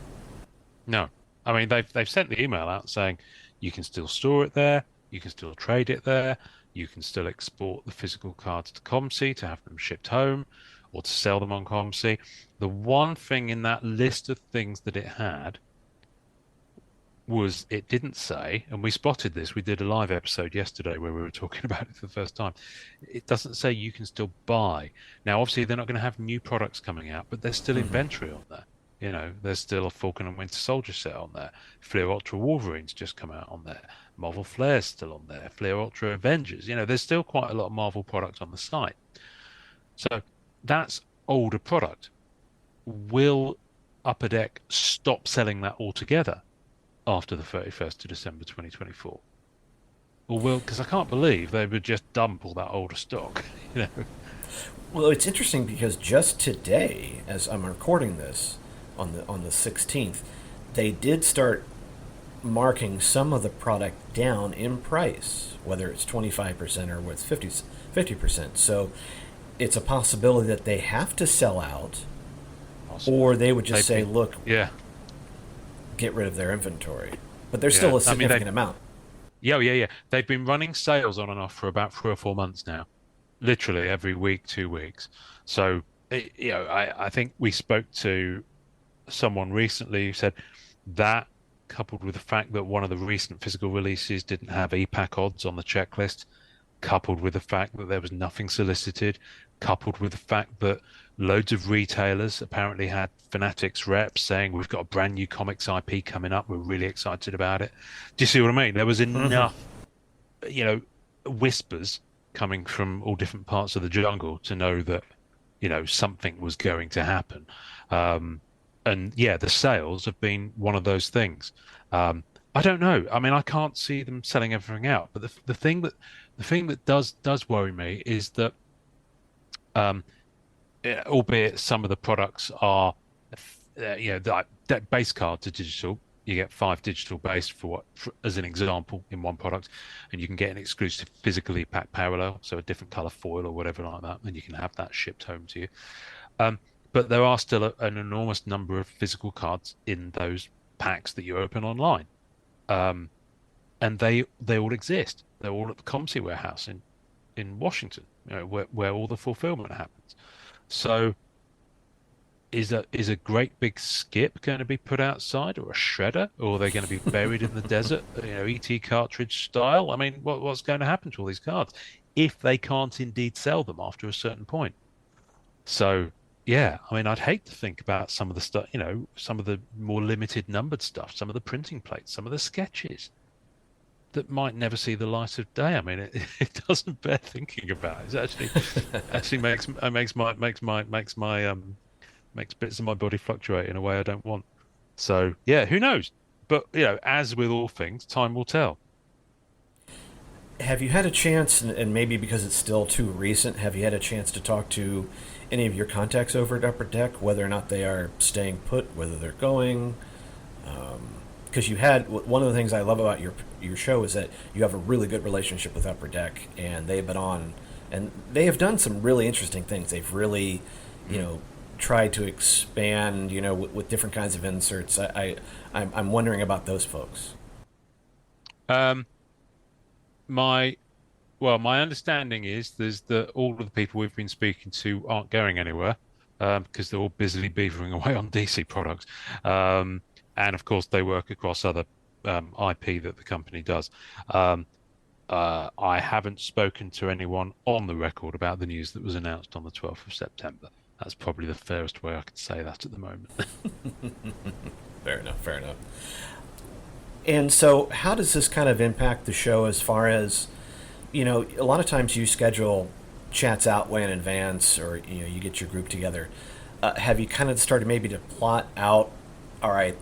No. I mean, they've sent the email out saying you can still store it there, you can still trade it there, you can still export the physical cards to ComC to have them shipped home or to sell them on ComC. The one thing in that list of things that it had was it didn't say, and we spotted this, we did a live episode yesterday where we were talking about it for the first time. It doesn't say you can still buy. Now, obviously, they're not going to have new products coming out, but there's still inventory on there. There's still a Falcon and Winter Soldier set on there. Fleer Ultra Wolverine's just come out on there. Marvel Flair's still on there. Fleer Ultra Avengers. There's still quite a lot of Marvel product on the site. So that's older product. Will Upper Deck stop selling that altogether after the 31st of December 2024? Or because I can't believe they would just dump all that older stock. Well, it's interesting because just today, as I'm recording this on the 16th, they did start marking some of the product down in price, whether it's 25% or whether it's 50%. So it's a possibility that they have to sell out, or they would just say, look, get rid of their inventory. But there's still a significant amount. Yeah. They've been running sales on and off for about 3 or 4 months now, literally every week, 2 weeks. So, I think we spoke to someone recently who said that, coupled with the fact that one of the recent physical releases didn't have EPAC odds on the checklist, coupled with the fact that there was nothing solicited, coupled with the fact that loads of retailers apparently had Fanatics reps saying, we've got a brand new comics IP coming up, we're really excited about it. Do you see what I mean? There was enough, whispers coming from all different parts of the jungle to know that, something was going to happen. And the sales have been one of those things. I don't know. I mean, I can't see them selling everything out. But the thing that does worry me is that, albeit some of the products are, that base cards are digital. You get 5 digital based as an example in one product, and you can get an exclusive physical EPAC parallel, so a different color foil or whatever like that, and you can have that shipped home to you. But there are still an enormous number of physical cards in those packs that you open online. And they all exist. They're all at the ComC warehouse in Washington, where all the fulfillment happens. So is a great big skip going to be put outside, or a shredder, or are they going to be buried in the desert, ET cartridge style? I mean, what's going to happen to all these cards if they can't indeed sell them after a certain point? So, yeah, I mean, I'd hate to think about some of the stuff, some of the more limited numbered stuff, some of the printing plates, some of the sketches that might never see the light of day. I mean, it doesn't bear thinking about. It actually makes bits of my body fluctuate in a way I don't want. So, yeah, who knows? But, as with all things, time will tell. Have you had a chance, and maybe because it's still too recent, have you had a chance to talk to any of your contacts over at Upper Deck, whether or not they are staying put, whether they're going? Because one of the things I love about your show is that you have a really good relationship with Upper Deck, and they've been on, and they have done some really interesting things. They've really, tried to expand, with different kinds of inserts. I'm wondering about those folks. My understanding is all of the people we've been speaking to aren't going anywhere. because they're all busily beavering away on DC products. And of course, they work across other IP that the company does. I haven't spoken to anyone on the record about the news that was announced on the 12th of September. That's probably the fairest way I can say that at the moment. Fair enough. And so how does this kind of impact the show as far as, a lot of times you schedule chats out way in advance, or, you get your group together. Have you kind of started maybe to plot out, all right,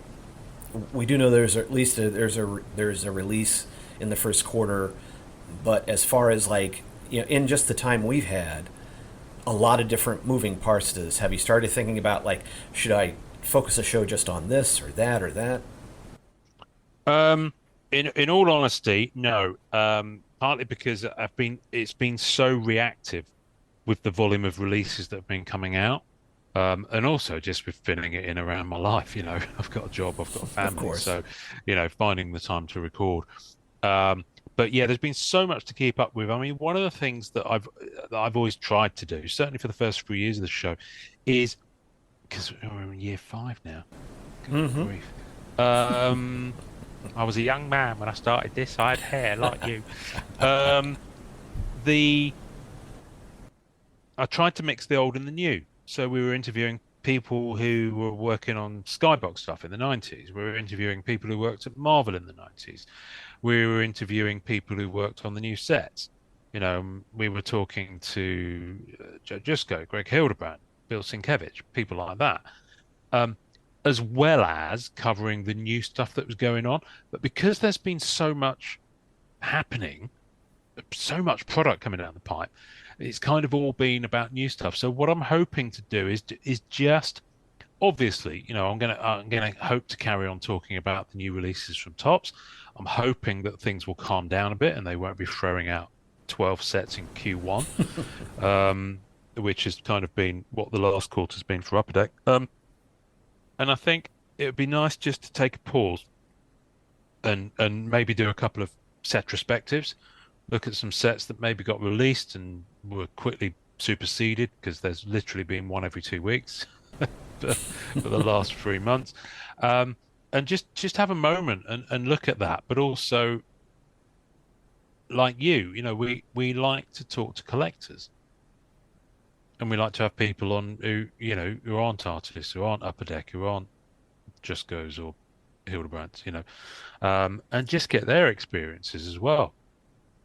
we do know there's at least there's a release in the first quarter, but as far as in just the time we've had, a lot of different moving parts to this. Have you started thinking about should I focus a show just on this or that or that? In all honesty, no. Partly because it's been so reactive with the volume of releases that have been coming out, and also just with fitting it in around my life. I've got a job, I've got a family, so finding the time to record. But yeah, there's been so much to keep up with. I mean, one of the things that I've always tried to do, certainly for the first 3 years of the show, is because we're in year 5 now. Good grief. I was a young man when I started this. I had hair like you. I tried to mix the old and the new. So we were interviewing people who were working on Skybox stuff in the 90s. We were interviewing people who worked at Marvel in the 90s. We were interviewing people who worked on the new sets. We were talking to Joe Jusko, Greg Hildebrand, Bill Sienkiewicz, people like that, as well as covering the new stuff that was going on. But because there's been so much happening, so much product coming down the pipe, it's kind of all been about new stuff. So what I'm hoping to do is just, obviously, I'm gonna hope to carry on talking about the new releases from Topps. I'm hoping that things will calm down a bit and they won't be throwing out 12 sets in Q1, which has kind of been what the last quarter's been for Upper Deck. And I think it would be nice just to take a pause and maybe do a couple of set retrospectives, look at some sets that maybe got released and were quickly superseded, because there's literally been one every 2 weeks for the last 3 months. And just have a moment and look at that. But also, like we like to talk to collectors. And we like to have people on who aren't artists, who aren't Upper Deck, who aren't Just Goes or Hildebrands, and just get their experiences as well.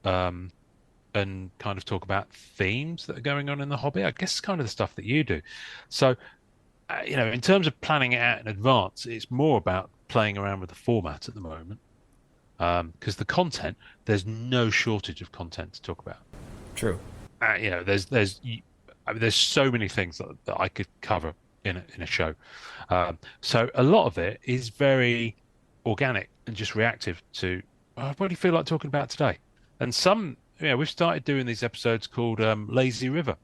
And kind of talk about themes that are going on in the hobby. I guess it's kind of the stuff that you do. So, in terms of planning it out in advance, it's more about playing around with the format at the moment. Because the content, there's no shortage of content to talk about. True. There's so many things that I could cover in a show. So a lot of it is very organic and just reactive to what do you feel like talking about today? And we've started doing these episodes called Lazy River,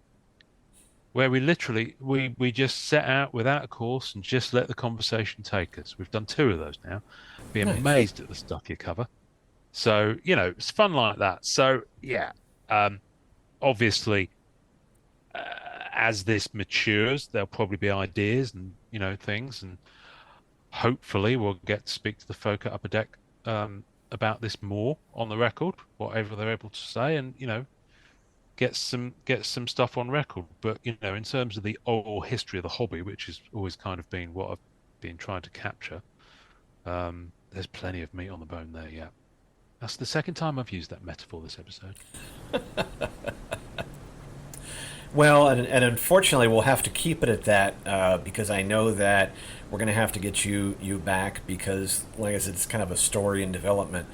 where we literally we just set out without a course and just let the conversation take us. We've done 2 of those now. Be amazed at the stuff you cover. So it's fun like that. So yeah, obviously, as this matures, there'll probably be ideas and things, and hopefully we'll get to speak to the folk at Upper Deck about this more on the record, whatever they're able to say, and get some stuff on record. But in terms of the oral history of the hobby, which has always kind of been what I've been trying to capture, there's plenty of meat on the bone there. Yeah, that's the second time I've used that metaphor this episode. Well, and unfortunately, we'll have to keep it at that because I know that we're going to have to get you back because, like I said, it's kind of a story in development.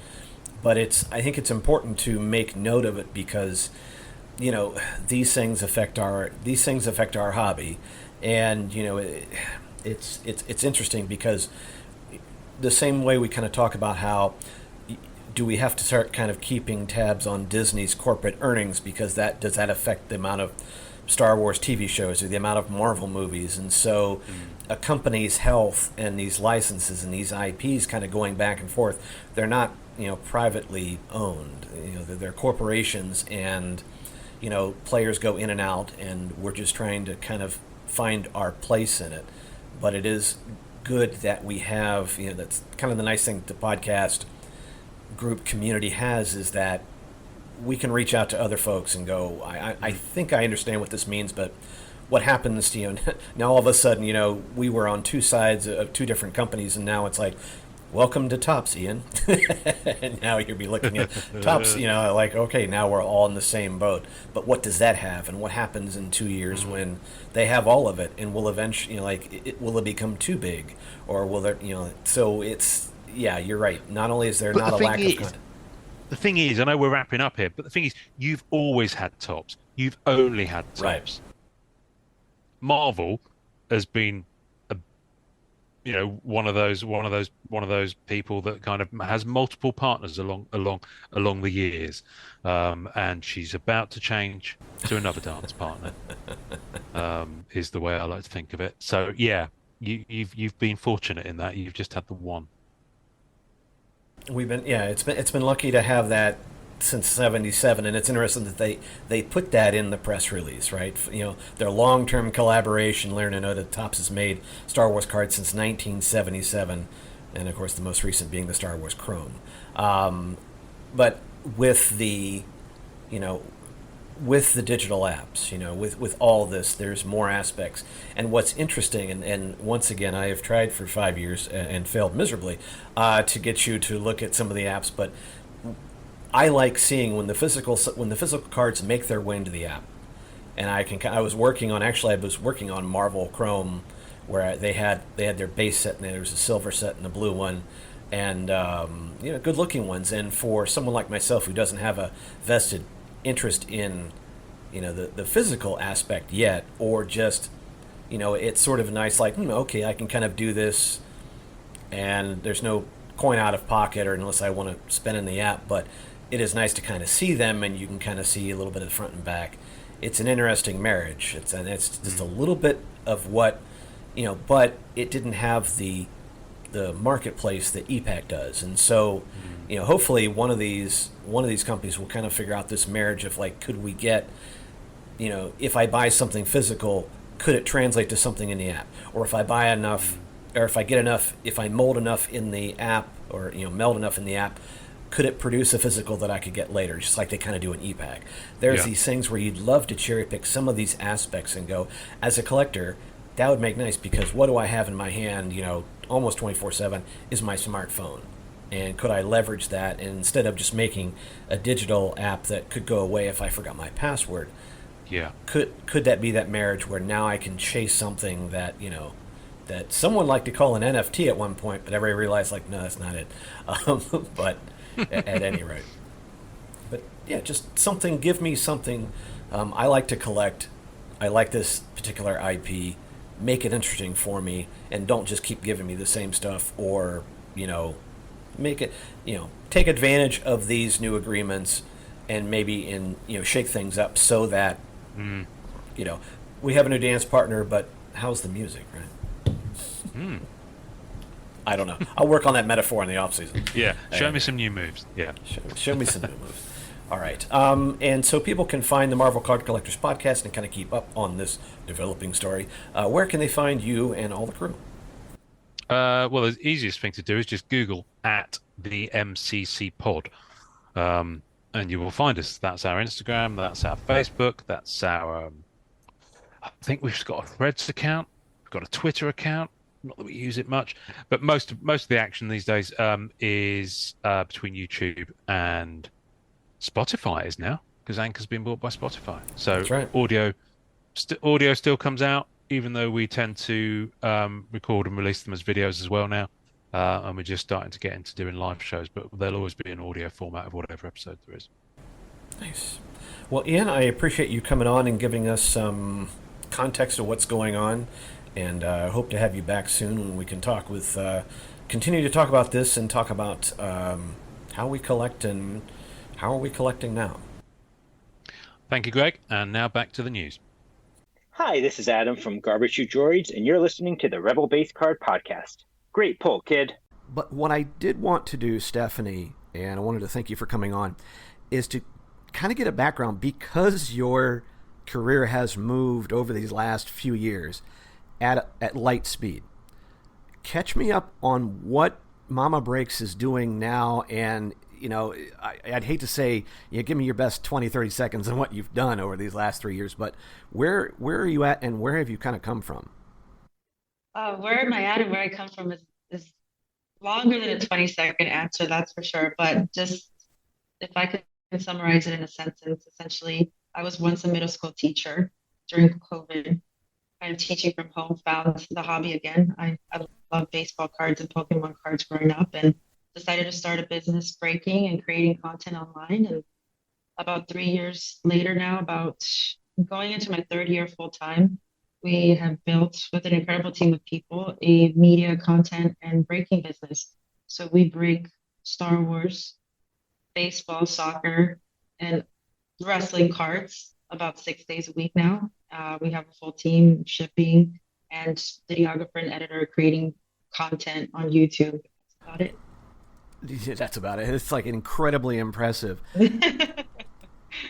But I think it's important to make note of it because, these things affect our hobby, and it's interesting because the same way we kind of talk about how do we have to start kind of keeping tabs on Disney's corporate earnings because does that affect the amount of Star Wars TV shows or the amount of Marvel movies? And so a company's health and these licenses and these IPs kind of going back and forth, they're not privately owned. They're corporations, and players go in and out, and we're just trying to kind of find our place in it. But it is good that we have, that's kind of the nice thing the podcast group community has, is that we can reach out to other folks and go, I think I understand what this means, but what happens, now all of a sudden, we were on two sides of two different companies, and now it's like, welcome to Tops, Ian. And now you'll be looking at Tops, like, okay, now we're all in the same boat. But what does that have? And what happens in 2 years when they have all of it? And will eventually, will it become too big? Or will there, so it's, yeah, you're right. Not only is there not a lack of content. The thing is, I know we're wrapping up here, but the thing is, you've always had Tops. You've only had Tops. Right. Marvel has been one of those people that kind of has multiple partners along the years, and she's about to change to another dance partner. Is the way I like to think of it. So yeah, you've been fortunate in that you've just had the one. It's been lucky to have that since '77, and it's interesting that they put that in the press release, right? Their long-term collaboration. Learn that Topps has made Star Wars cards since 1977, and of course the most recent being the Star Wars Chrome. But with the, with the digital apps, with all this, there's more aspects. And what's interesting, and once again, I have tried for 5 years and failed miserably to get you to look at some of the apps, but I like seeing when the physical cards make their way into the app. And I was working on Marvel Chrome, where they had their base set, and there was a silver set and a blue one, and good looking ones. And for someone like myself who doesn't have a vested interest in the physical aspect yet, or just it's sort of nice, like okay, I can kind of do this, and there's no coin out of pocket, or unless I want to spend in the app, but it is nice to kind of see them, and you can kind of see a little bit of the front and back. It's an interesting marriage. It's just a little bit of what, but it didn't have the marketplace that ePack does. And so, hopefully one of these companies will kind of figure out this marriage of, like, could we get, if I buy something physical, could it translate to something in the app? Or if I buy enough, or if I get enough, if I mold enough in the app, or meld enough in the app, could it produce a physical that I could get later, just like they kind of do in ePack? There's these things where you'd love to cherry pick some of these aspects and go, as a collector, that would make nice, because what do I have in my hand, almost 24/7, is my smartphone. And could I leverage that, and instead of just making a digital app that could go away if I forgot my password? Yeah. Could that be that marriage where now I can chase something that, that someone liked to call an NFT at one point, but everybody realized, like, no, that's not it. But at any rate. But yeah, just something, give me something. I like to collect. I like this particular IP. Make it interesting for me, and don't just keep giving me the same stuff, or, make it, take advantage of these new agreements, and maybe shake things up so that, we have a new dance partner, but how's the music, right? I don't know. I'll work on that metaphor in the off season. Yeah, show me some new moves. Yeah, show me some new moves. All right. And so people can find the Marvel Card Collectors Podcast and kind of keep up on this developing story. Where can they find you and all the crew? Well, the easiest thing to do is just Google at the MCC Pod, and you will find us. That's our Instagram. That's our Facebook. That's our. I think we've got a Threads account. We've got a Twitter account. Not that we use it much, but most of the action these days is between YouTube and Spotify is now, because Anchor's been bought by Spotify. So that's right. Audio still comes out, even though we tend to record and release them as videos as well now. And we're just starting to get into doing live shows, but there'll always be an audio format of whatever episode there is. Nice. Well, Ian, I appreciate you coming on and giving us some context of what's going on, and I hope to have you back soon when we can talk with, continue to talk about this and talk about how we collect and how are we collecting now. Thank you, Greg. And now back to the news. Hi, this is Adam from Garbage Chute Droids, and you're listening to the Rebel Base Card Podcast. Great pull, kid. But what I did want to do, Stephanie, and I wanted to thank you for coming on, is to kind of get a background, because you're career has moved over these last few years at light speed. Catch me up on what Mamabreaks is doing now, and I'd hate to say, give me your best 20, 30 seconds on what you've done over these last 3 years, but where are you at, and where have you kind of come from? Where am I at and where I come from is longer than a 20-second answer, that's for sure. But just if I could summarize it in a sentence, essentially, I was once a middle school teacher during COVID. I'm teaching from home, found the hobby again. I love baseball cards and Pokemon cards growing up, and decided to start a business breaking and creating content online. And about 3 years later now, about going into my third year full time, we have built with an incredible team of people a media, content, and breaking business. So we break Star Wars, baseball, soccer, and wrestling cards about 6 days a week now. We have a full team shipping and videographer and editor creating content on YouTube. That's about it. That's about it. It's like incredibly impressive.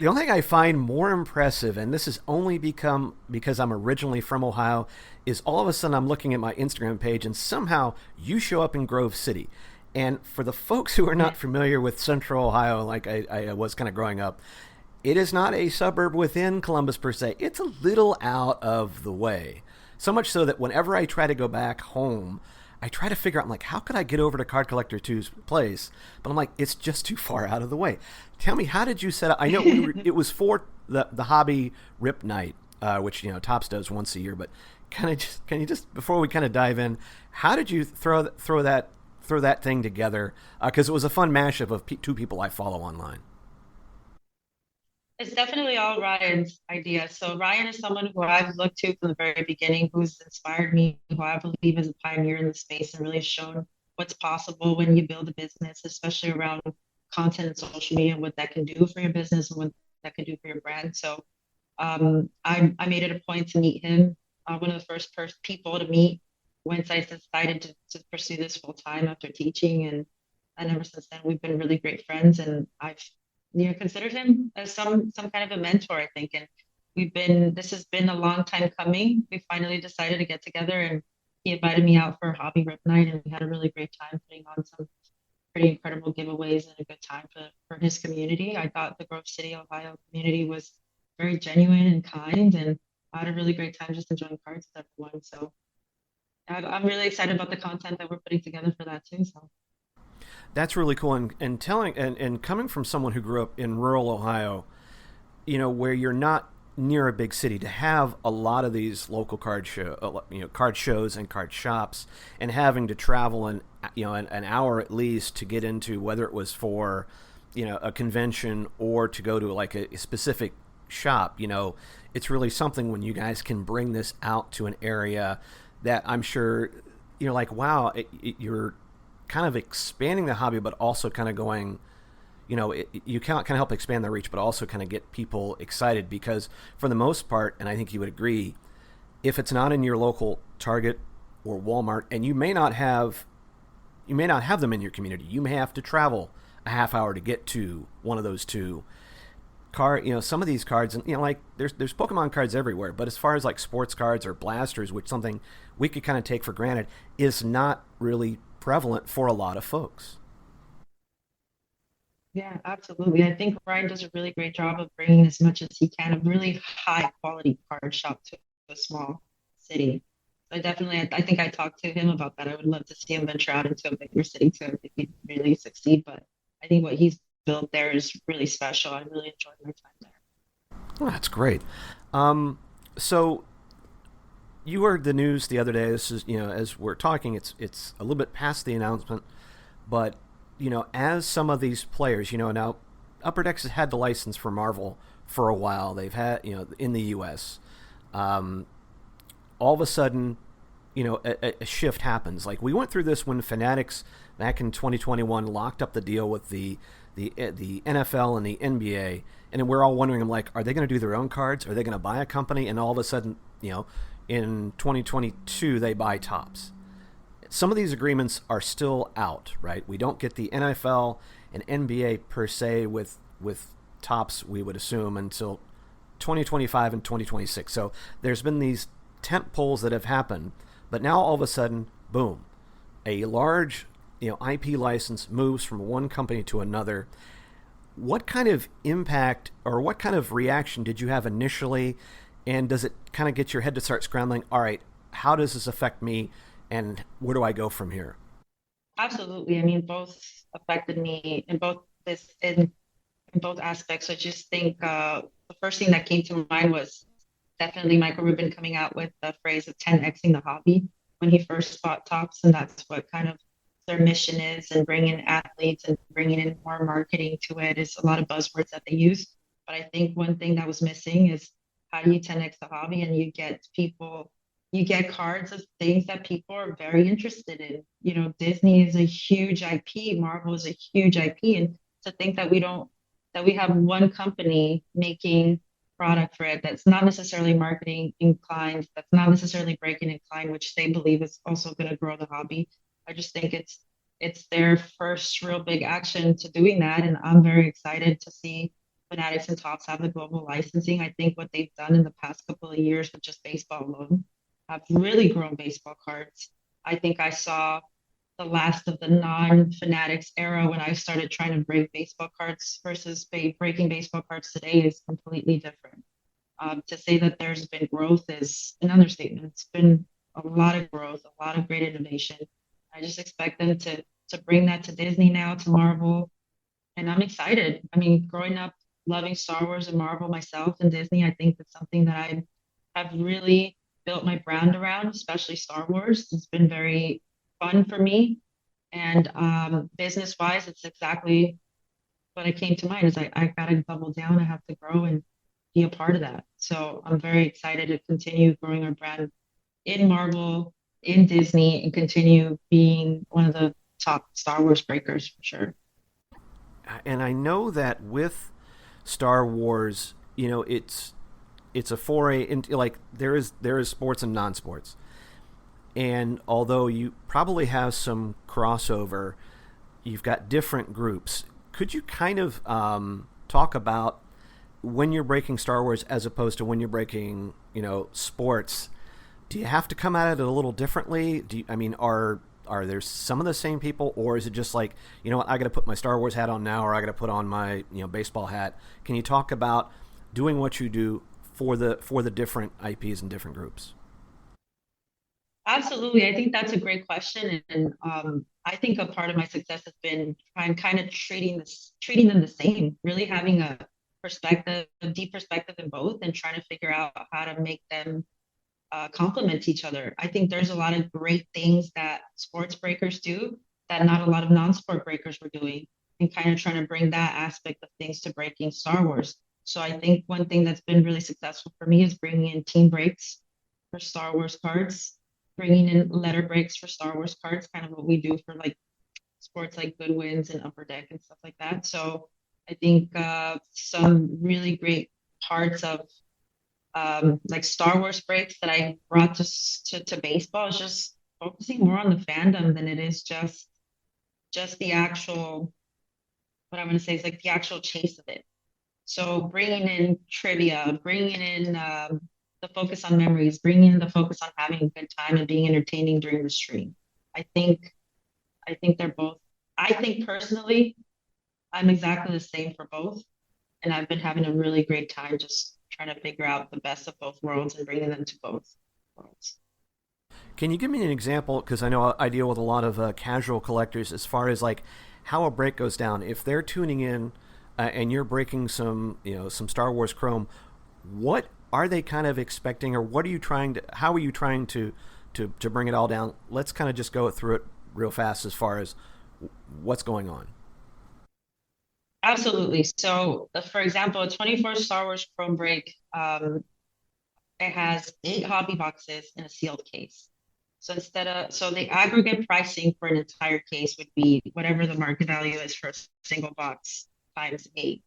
The only thing I find more impressive, and this has only become because I'm originally from Ohio, is all of a sudden I'm looking at my Instagram page and somehow you show up in Grove City. And for the folks who are not familiar with Central Ohio, like I was kind of growing up, it is not a suburb within Columbus per se. It's a little out of the way. So much so that whenever I try to go back home, I try to figure out, I'm like, how could I get over to Card Collector 2's place? But I'm like, it's just too far out of the way. Tell me, how did you set up? I know it was for the hobby Rip Night, which, Topps does once a year, but can you just, before we kind of dive in, how did you throw that thing together? Because it was a fun mashup of two people I follow online. It's definitely all Ryan's idea. So Ryan is someone who I've looked to from the very beginning, who's inspired me, who I believe is a pioneer in the space and really has shown what's possible when you build a business, especially around content and social media, and what that can do for your business and what that can do for your brand. So I made it a point to meet him, one of the first people to meet once I decided to pursue this full time after teaching. And ever since then, we've been really great friends, and I've considered him as some kind of a mentor, I think. And this has been a long time coming. We finally decided to get together, and he invited me out for a hobby rip night, and we had a really great time putting on some pretty incredible giveaways and a good time for his community. I thought the Grove City, Ohio community was very genuine and kind, and I had a really great time just enjoying cards with everyone. So I'm really excited about the content that we're putting together for that too. So that's really cool. And telling and coming from someone who grew up in rural Ohio, where you're not near a big city, to have a lot of these local card shows and card shops, and having to travel an hour at least to get into, whether it was for a convention or to go to like a specific shop, it's really something when you guys can bring this out to an area that I'm sure you're like, wow, you're kind of expanding the hobby, but also kind of going, you cannot kind of help expand the reach, but also kind of get people excited, because for the most part, and I think you would agree, if it's not in your local Target or Walmart, and you may not have them in your community, you may have to travel a half hour to get to one of those two some of these cards, and like there's Pokemon cards everywhere, but as far as like sports cards or blasters, which something we could kind of take for granted, is not really prevalent for a lot of folks. Yeah, absolutely. I think Ryan does a really great job of bringing as much as he can of really high quality card shop to a small city. I think I talked to him about that. I would love to see him venture out into a bigger city too. I think he'd really succeed, but I think what he's built there is really special. I really enjoyed my time there. Oh, that's great. So you heard the news the other day. This is, as we're talking, it's a little bit past the announcement, but as some of these players, now Upper Decks has had the license for Marvel for a while. They've had, in the U.S. All of a sudden, a shift happens. Like we went through this when Fanatics back in 2021 locked up the deal with the NFL and the NBA, and then we're all wondering, I'm like, are they going to do their own cards? Are they going to buy a company? And all of a sudden, in 2022, they buy Topps. Some of these agreements are still out, right? We don't get the NFL and NBA per se with Topps, we would assume, until 2025 and 2026. So there's been these tent poles that have happened, but now all of a sudden, boom, a large IP license moves from one company to another. What kind of impact or what kind of reaction did you have initially? And does it kind of get your head to start scrambling? All right, how does this affect me? And where do I go from here? Absolutely. I mean, both affected me in both aspects. I just think the first thing that came to mind was definitely Michael Rubin coming out with the phrase of 10xing the hobby when he first bought Topps, and that's what kind of their mission is, and bringing athletes and bringing in more marketing to it is a lot of buzzwords that they use. But I think one thing that was missing is how do you 10x the hobby, and you get cards of things that people are very interested in. Disney is a huge IP, Marvel is a huge IP, and to think that we have one company making product for it that's not necessarily marketing inclined, that's not necessarily breaking inclined, which they believe is also going to grow the hobby. I just think it's their first real big action to doing that, and I'm very excited to see Fanatics and Topps have the global licensing. I think what they've done in the past couple of years with just baseball alone have really grown baseball cards. I think I saw the last of the non-Fanatics era when I started trying to break baseball cards versus breaking baseball cards today is completely different. To say that there's been growth is an understatement. It's been a lot of growth, a lot of great innovation. I just expect them to bring that to Disney now, to Marvel, and I'm excited. I mean, growing up loving Star Wars and Marvel myself and Disney, I think that's something that I have really built my brand around, especially Star Wars. It's been very fun for me, and business-wise, it's exactly what I came to mind is I got to double down. I have to grow and be a part of that. So I'm very excited to continue growing our brand in Marvel, in Disney, and continue being one of the top Star Wars breakers for sure. And I know that with Star Wars, it's a foray into, like, there is sports and non-sports. And although you probably have some crossover, you've got different groups. Could you kind of talk about when you're breaking Star Wars as opposed to when you're breaking, sports? Do you have to come at it a little differently? Are there some of the same people, or is it just like, I got to put my Star Wars hat on now, or I got to put on my baseball hat? Can you talk about doing what you do for the different IPs and different groups? Absolutely. I think that's a great question. And I think a part of my success has been kind of treating them the same, really having a deep perspective in both, and trying to figure out how to make them complement each other. I think there's a lot of great things that sports breakers do that not a lot of non-sport breakers were doing, and kind of trying to bring that aspect of things to breaking Star Wars. So I think one thing that's been really successful for me is bringing in team breaks for Star Wars cards, bringing in letter breaks for Star Wars cards, kind of what we do for like sports like Good Wins and Upper Deck and stuff like that. So I think some really great parts of like Star Wars breaks that I brought to baseball is just focusing more on the fandom than it is just the actual, what I'm going to say is like the actual chase of it. So bringing in trivia, bringing in the focus on memories, bringing in the focus on having a good time and being entertaining during the stream. I think they're both. I think personally, I'm exactly the same for both, and I've been having a really great time just trying to figure out the best of both worlds and bringing them to both worlds. Can you give me an example? Because I know I deal with a lot of casual collectors as far as like how a break goes down. If they're tuning in and you're breaking some Star Wars Chrome, what are they kind of expecting, or how are you trying to bring it all down? Let's kind of just go through it real fast as far as what's going on. Absolutely. So, for example, a 24 Star Wars Chrome break, it has 8 hobby boxes in a sealed case. So the aggregate pricing for an entire case would be whatever the market value is for a single box times 8.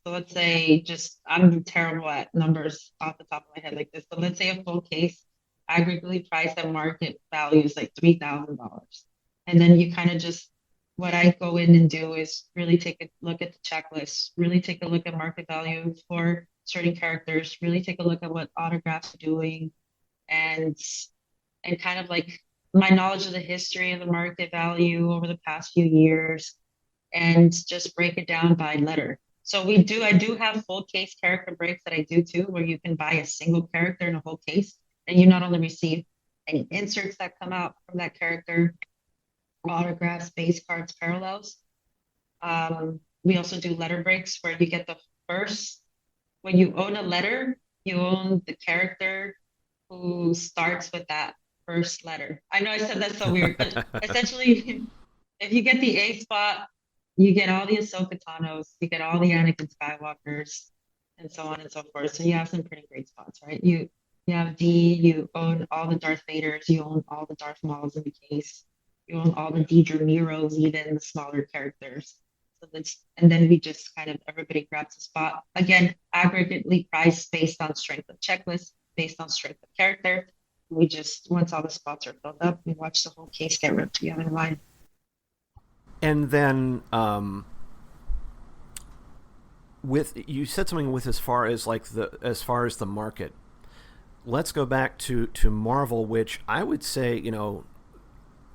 So let's say, I'm terrible at numbers off the top of my head like this, but let's say a full case aggregately priced at market value is like $3,000. And then you kind of what I go in and do is really take a look at the checklist, really take a look at market value for certain characters, really take a look at what Autograph's doing, and kind of like my knowledge of the history of the market value over the past few years, and just break it down by letter. So I do have full case character breaks that I do too, where you can buy a single character in a whole case, and you not only receive any inserts that come out from that character, autographs, base cards, parallels. We also do letter breaks where you get when you own a letter, you own the character who starts with that first letter. I know I said that's so weird, but essentially, if you get the A spot, you get all the Ahsoka Tanos, you get all the Anakin Skywalkers, and so on and so forth. So you have some pretty great spots, right? You have D, you own all the Darth Vaders, you own all the Darth Mauls in the case, you own all the Deidre Meros, even the smaller characters. And then we just kind of, everybody grabs a spot. Again, aggregately priced based on strength of checklist, based on strength of character. We just, once all the spots are filled up, we watch the whole case get ripped together in line. And then, you said something with as far as the market. Let's go back to Marvel, which I would say,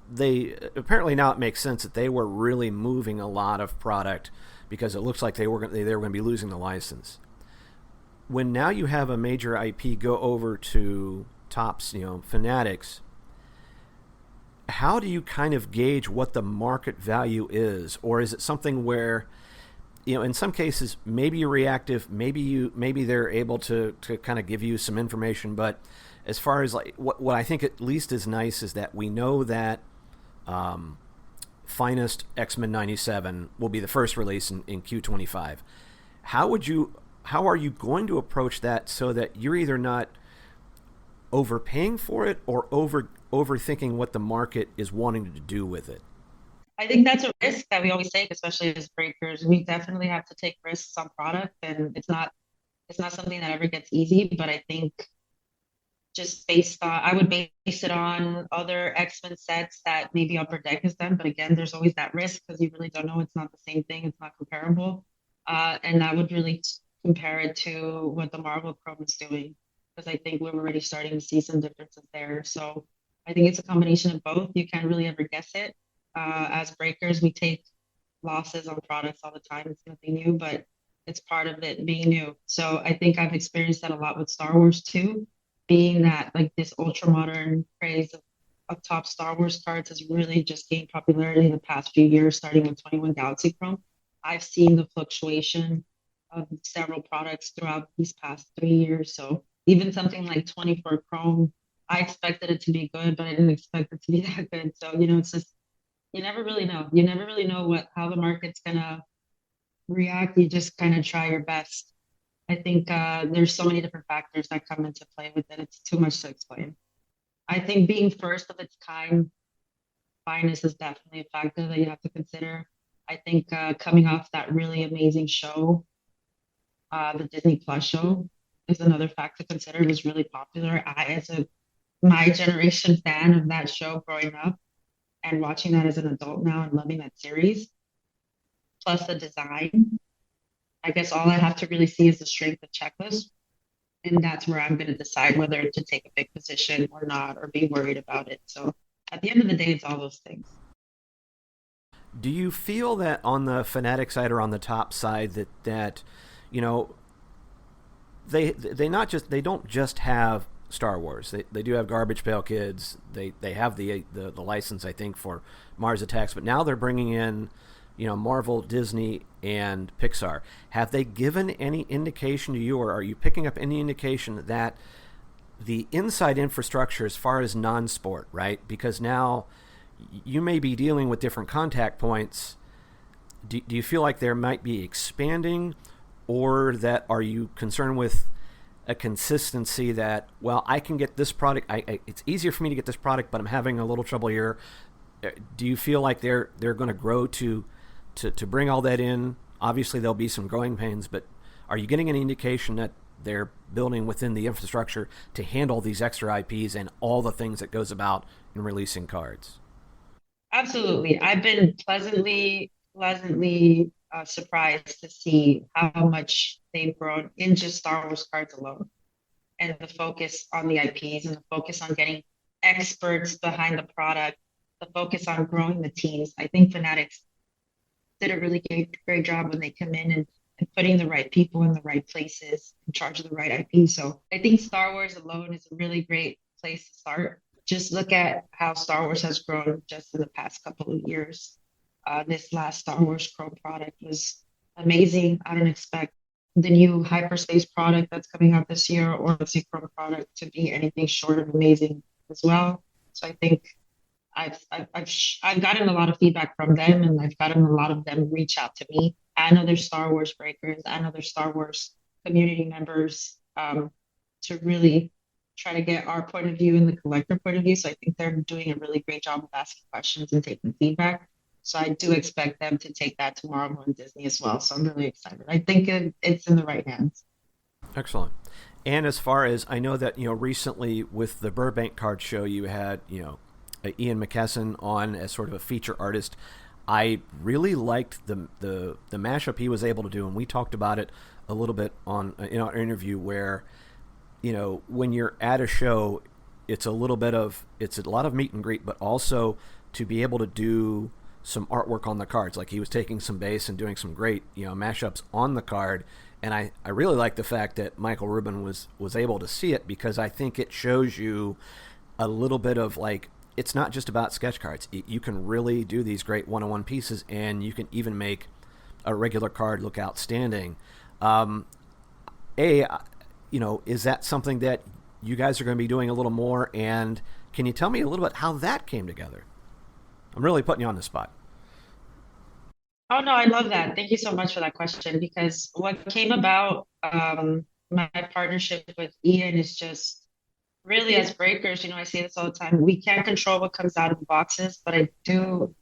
they apparently now it makes sense that they were really moving a lot of product because it looks like they were going to be losing the license. When now you have a major IP go over to Topps, Fanatics, how do you kind of gauge what the market value is? Or is it something where, in some cases, maybe you're reactive, maybe they're able to kind of give you some information, but as far as like what I think at least is nice is that we know that Finest X-Men 97 will be the first release in Q25. How are you going to approach that so that you're either not overpaying for it or overthinking what the market is wanting to do with it? I think that's a risk that we always take, especially as breakers. We definitely have to take risks on product, and it's not something that ever gets easy, but I think just I would base it on other X-Men sets that maybe Upper Deck has done. But again, there's always that risk because you really don't know. It's not the same thing. It's not comparable. And I would really compare it to what the Marvel Chrome is doing, because I think we're already starting to see some differences there. So I think it's a combination of both. You can't really ever guess it. As breakers, we take losses on products all the time. It's nothing new, but it's part of it being new. So I think I've experienced that a lot with Star Wars too, being that like this ultra modern craze of top Star Wars cards has really just gained popularity in the past few years, starting with 21 Galaxy Chrome. I've seen the fluctuation of several products throughout these past 3 years. So even something like 24 Chrome, I expected it to be good, but I didn't expect it to be that good. So, it's just, you never really know. You never really know how the market's gonna react. You just kind of try your best. I think there's so many different factors that come into play with it. It's too much to explain. I think being first of its kind, finest is definitely a factor that you have to consider. I think coming off that really amazing show, the Disney Plus show, is another fact to consider. It was really popular. As my generation fan of that show growing up and watching that as an adult now and loving that series, plus the design, I guess all I have to really see is the strength of checklist. And that's where I'm going to decide whether to take a big position or not, or be worried about it. So at the end of the day, it's all those things. Do you feel that on the Fanatic side or on the top side that they don't just have Star Wars. They do have Garbage Pail Kids. They have the license, I think, for Mars Attacks, but now they're bringing in Marvel, Disney, and Pixar. Have they given any indication to you, or are you picking up any indication that the inside infrastructure as far as non-sport, right? Because now you may be dealing with different contact points. Do you feel like there might be expanding, or that are you concerned with a consistency that, well, I can get this product, it's easier for me to get this product, but I'm having a little trouble here? Do you feel like they're going to grow to bring all that in? Obviously, there'll be some growing pains, but are you getting any indication that they're building within the infrastructure to handle these extra IPs and all the things that goes about in releasing cards? Absolutely. I've been pleasantly surprised to see how much they've grown in just Star Wars cards alone, and the focus on the IPs and the focus on getting experts behind the product, the focus on growing the teams. I think Fanatics did a really great job when they come in and putting the right people in the right places in charge of the right IP. So I think Star Wars alone is a really great place to start. Just look at how Star Wars has grown just in the past couple of years. This last Star Wars Chrome product was amazing. I didn't expect the new hyperspace product that's coming out this year or the Chrome product to be anything short of amazing as well. So I think I've gotten a lot of feedback from them, and I've gotten a lot of them reach out to me and other Star Wars breakers and other Star Wars community members to really try to get our point of view and the collector point of view. So I think they're doing a really great job of asking questions and taking feedback. So I do expect them to take that to Marvel and Disney as well. So I'm really excited. I think it's in the right hands. Excellent. And as far as I know that, recently with the Burbank card show, you had, Ian McKesson on as sort of a feature artist. I really liked the mashup he was able to do, and we talked about it a little bit in our interview where, when you're at a show, it's a lot of meet and greet, but also to be able to do some artwork on the cards. Like he was taking some base and doing some great, mashups on the card. And I really like the fact that Michael Rubin was able to see it, because I think it shows you a little bit of like, it's not just about sketch cards. You can really do these great one-on-one pieces, and you can even make a regular card look outstanding. Is that something that you guys are going to be doing a little more? And can you tell me a little bit how that came together? I'm really putting you on the spot. Oh, no, I love that. Thank you so much for that question, because what came about, my partnership with Ian is just really, as breakers, I say this all the time, we can't control what comes out of the boxes, but I do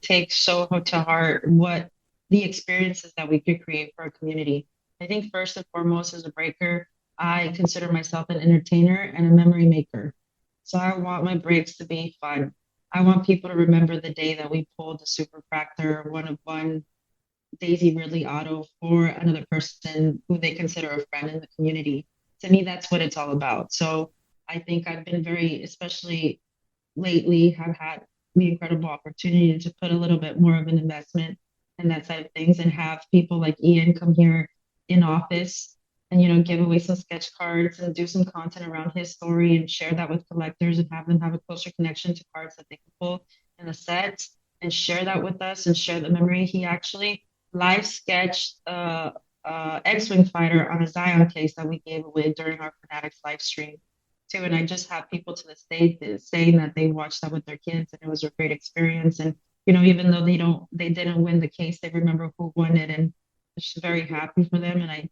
take so to heart what the experiences that we could create for our community. I think first and foremost, as a breaker, I consider myself an entertainer and a memory maker. So I want my breaks to be fun. I want people to remember the day that we pulled the Superfractor one-of-one Daisy Ridley auto for another person who they consider a friend in the community. To me, that's what it's all about. So I think I've been especially lately, have had the incredible opportunity to put a little bit more of an investment in that side of things, and have people like Ian come here in office and, give away some sketch cards and do some content around his story and share that with collectors, and have them have a closer connection to cards that they can pull in the set and share that with us and share the memory. He actually live sketched X-Wing fighter on a Zion case that we gave away during our Fanatics live stream too. And I just have people to this day saying that they watched that with their kids and it was a great experience. And, even though they didn't win the case, they remember who won it, and it's very happy for them. And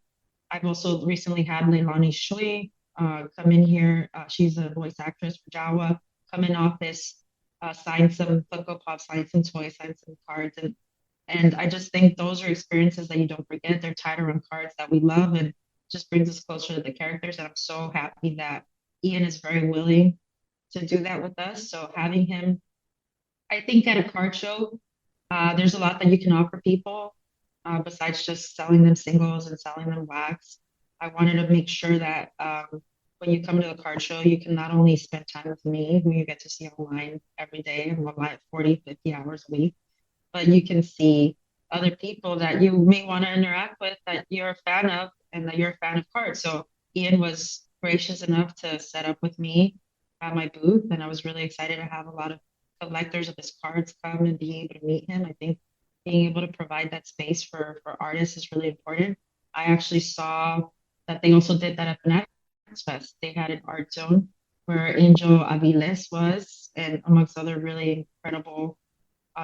I've also recently had Leilani Shui come in here. She's a voice actress for Jawa, come in office, sign some Funko Pop, sign some toys, sign some cards. And I just think those are experiences that you don't forget. They're tied around cards that we love, and just brings us closer to the characters. And I'm so happy that Ian is very willing to do that with us. So having him, I think at a card show, there's a lot that you can offer people. Besides just selling them singles and selling them wax. I wanted to make sure that when you come to the card show, you can not only spend time with me, who you get to see online every day, and online 40, 50 hours a week, but you can see other people that you may want to interact with, that you're a fan of, and that you're a fan of cards. So Ian was gracious enough to set up with me at my booth, and I was really excited to have a lot of collectors of his cards come and be able to meet him. I think being able to provide that space for artists is really important. I actually saw that they also did that at Fanatics Fest. They had an art zone where Angel Aviles was, and amongst other really incredible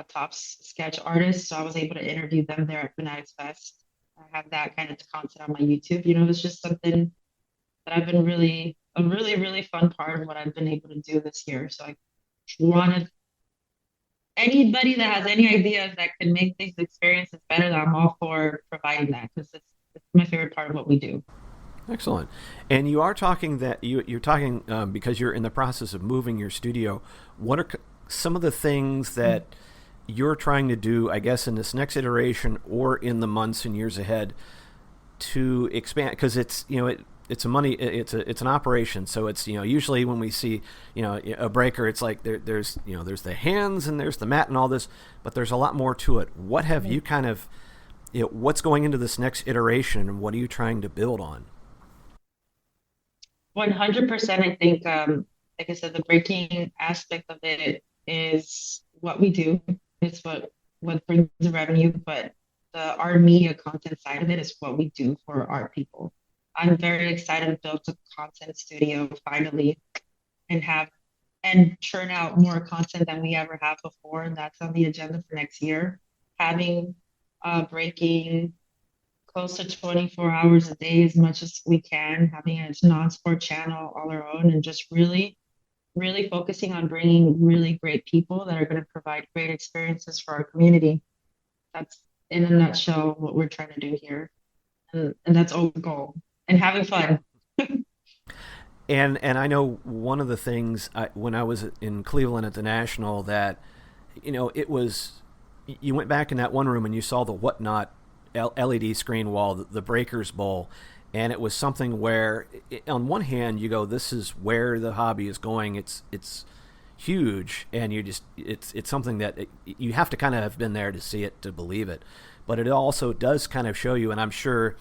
top sketch artists. So I was able to interview them there at Fanatics Fest. I have that kind of content on my YouTube. It's just something that I've been a really, really fun part of what I've been able to do this year. So I wanted anybody that has any ideas that can make these experiences better, I'm all for providing that, because it's my favorite part of what we do. Excellent. And you are talking that you're talking because you're in the process of moving your studio. What are some of the things that you're trying to do, I guess, in this next iteration or in the months and years ahead to expand? Because it's, it's an operation. So it's, usually when we see, a breaker, it's like there's the hands and there's the mat and all this, but there's a lot more to it. What have you kind of, what's going into this next iteration and what are you trying to build on? 100%. I think, like I said, the breaking aspect of it is what we do. It's what brings the revenue, but our media content side of it is what we do for our people. I'm very excited to build a content studio finally and churn out more content than we ever have before. And that's on the agenda for next year. Having breaking close to 24 hours a day as much as we can, having a non-sport channel all our own, and just really focusing on bringing really great people that are going to provide great experiences for our community. That's in a nutshell what we're trying to do here. And that's our goal. And having fun. And I know one of the things when I was in Cleveland at the National that, it was, you went back in that one room and you saw the Whatnot LED screen wall, the Breakers Bowl, and it was something where, on one hand, you go, this is where the hobby is going. It's huge, and it's something that you have to kind of have been there to see it, to believe it. But it also does kind of show you, and I'm sure,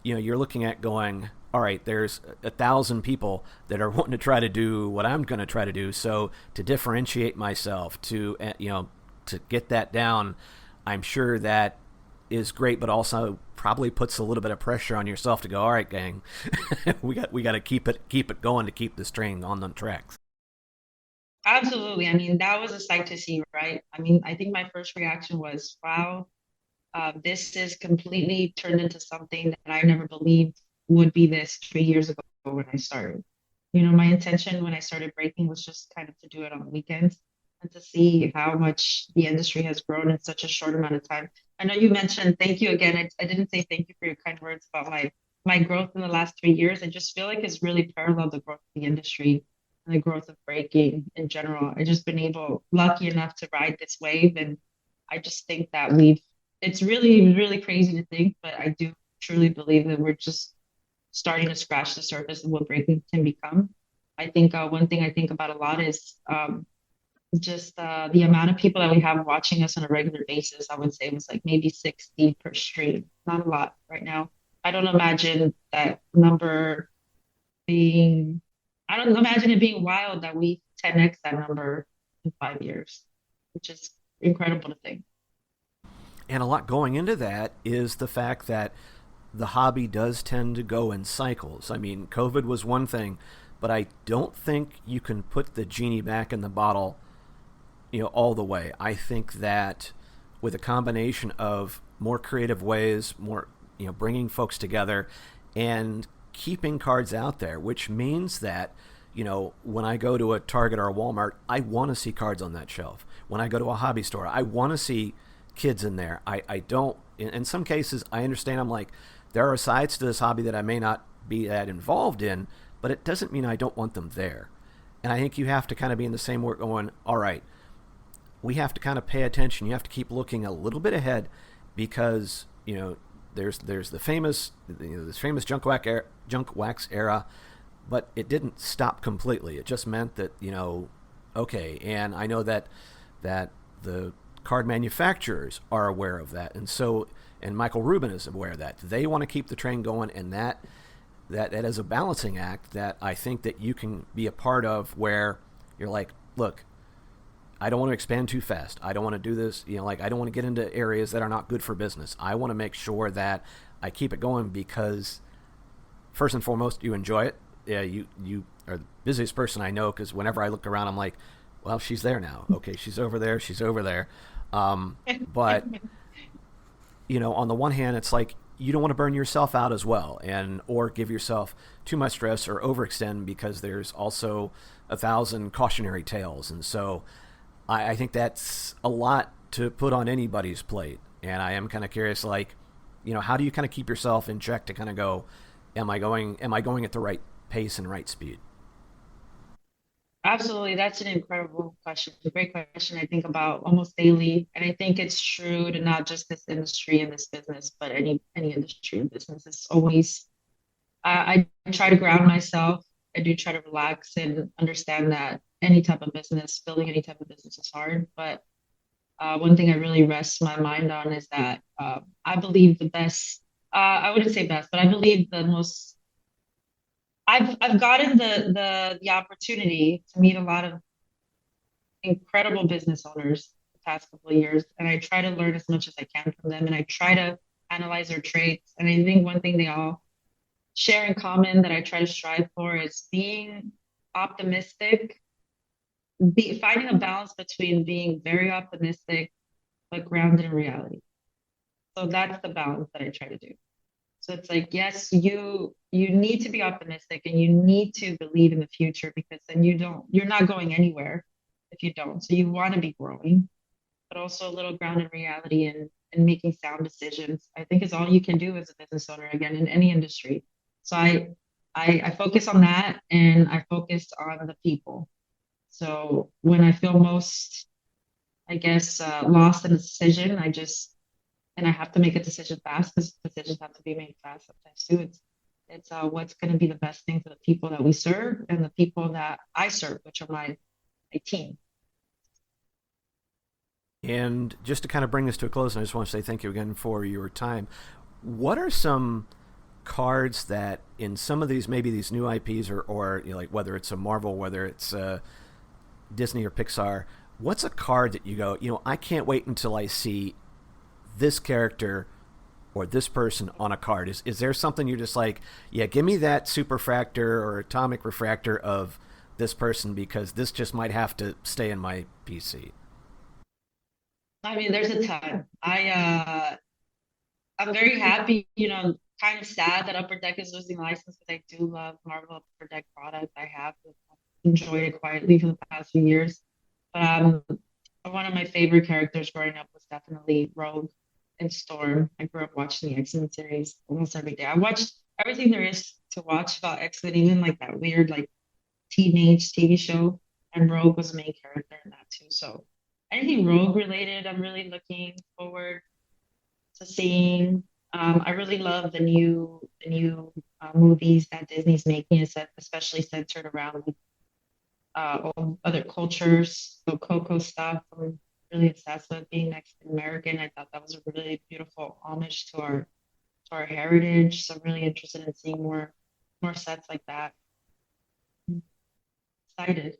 you're looking at going, all right, there's 1,000 people that are wanting to try to do what I'm going to try to do. So to differentiate myself, to get that down, I'm sure that is great, but also probably puts a little bit of pressure on yourself to go, all right, gang, we got to keep it going to keep this train on the tracks. Absolutely. I mean, that was a sight to see, right? I mean, I think my first reaction was, wow, this is completely turned into something that I never believed would be this 3 years ago when I started. My intention when I started breaking was just kind of to do it on the weekends and to see how much the industry has grown in such a short amount of time. I know you mentioned, thank you again. I didn't say thank you for your kind words about my growth in the last 3 years. I just feel like it's really paralleled the growth of the industry and the growth of breaking in general. I've just been lucky enough to ride this wave. And I just think that it's really, really crazy to think, but I do truly believe that we're just starting to scratch the surface of what breaking can become. I think one thing I think about a lot is just the amount of people that we have watching us on a regular basis. I would say it was like maybe 60 per stream, not a lot right now. I don't imagine that number I don't imagine it being wild that we 10x that number in 5 years, which is incredible to think. And a lot going into that is the fact that the hobby does tend to go in cycles. I mean, COVID was one thing, but I don't think you can put the genie back in the bottle, all the way. I think that with a combination of more creative ways, more, bringing folks together and keeping cards out there, which means that, when I go to a Target or a Walmart, I want to see cards on that shelf. When I go to a hobby store, I want to see kids in there. I don't, in some cases, I understand. I'm like, there are sides to this hobby that I may not be that involved in, but it doesn't mean I don't want them there. And I think you have to kind of be in the same work going, all right, we have to kind of pay attention. You have to keep looking a little bit ahead because, there's the famous, this famous junk wax era, but it didn't stop completely. It just meant that, okay. And I know that the card manufacturers are aware of that. And Michael Rubin is aware of that. They want to keep the train going, and that is a balancing act that I think that you can be a part of, where you're like, look, I don't want to expand too fast. I don't want to do this, I don't want to get into areas that are not good for business. I want to make sure that I keep it going because, first and foremost, you enjoy it. Yeah, you are the busiest person I know, because whenever I look around, I'm like, well, she's there now. Okay, she's over there. But, on the one hand, it's like you don't want to burn yourself out as well, or give yourself too much stress or overextend, because there's also 1,000 cautionary tales. And so I think that's a lot to put on anybody's plate. And I am kind of curious, how do you kind of keep yourself in check to kind of go, am I going at the right pace and right speed? Absolutely. That's an incredible question. A great question I think about almost daily. And I think it's true to not just this industry and this business, but any industry and business. It's always I try to ground myself. I do try to relax and understand that any type of business, building any type of business is hard. But one thing I really rest my mind on is that I believe the best, I wouldn't say best, but I believe the most, I've gotten the opportunity to meet a lot of incredible business owners the past couple of years, and I try to learn as much as I can from them, and I try to analyze their traits. And I think one thing they all share in common that I try to strive for is being optimistic, finding a balance between being very optimistic but grounded in reality. So that's the balance that I try to do. So it's like, yes, you need to be optimistic and you need to believe in the future, because then you're not going anywhere if you don't. So you want to be growing, but also a little grounded in reality and making sound decisions, I think, is all you can do as a business owner, again, in any industry. So I focus on that, and I focus on the people. So when I feel most, I guess, lost in a decision, and I have to make a decision fast, because decisions have to be made fast sometimes too. It's what's going to be the best thing for the people that we serve and the people that I serve, which are my team. And just to kind of bring this to a close, I just want to say thank you again for your time. What are some cards that in some of these, maybe these new IPs or like whether it's a Marvel, whether it's Disney or Pixar, what's a card that you go, I can't wait until I see this character or this person on a card? Is there something you're just like, yeah, give me that superfractor or atomic refractor of this person, because this just might have to stay in my PC? I mean, there's a ton. I'm very happy, kind of sad that Upper Deck is losing license, because I do love Marvel Upper Deck product. I have enjoyed it quietly for the past few years. But one of my favorite characters growing up was definitely Rogue and Storm. I grew up watching the X-Men series almost every day. I watched everything there is to watch about X-Men, even like that weird like teenage TV show. And Rogue was a main character in that too. So anything Rogue related, I'm really looking forward to seeing. I really love the new movies that Disney's making, especially centered around all other cultures. So Coco stuff, I'm really obsessed with being Mexican American. I thought that was a really beautiful homage to our heritage. So I'm really interested in seeing more sets like that. Excited.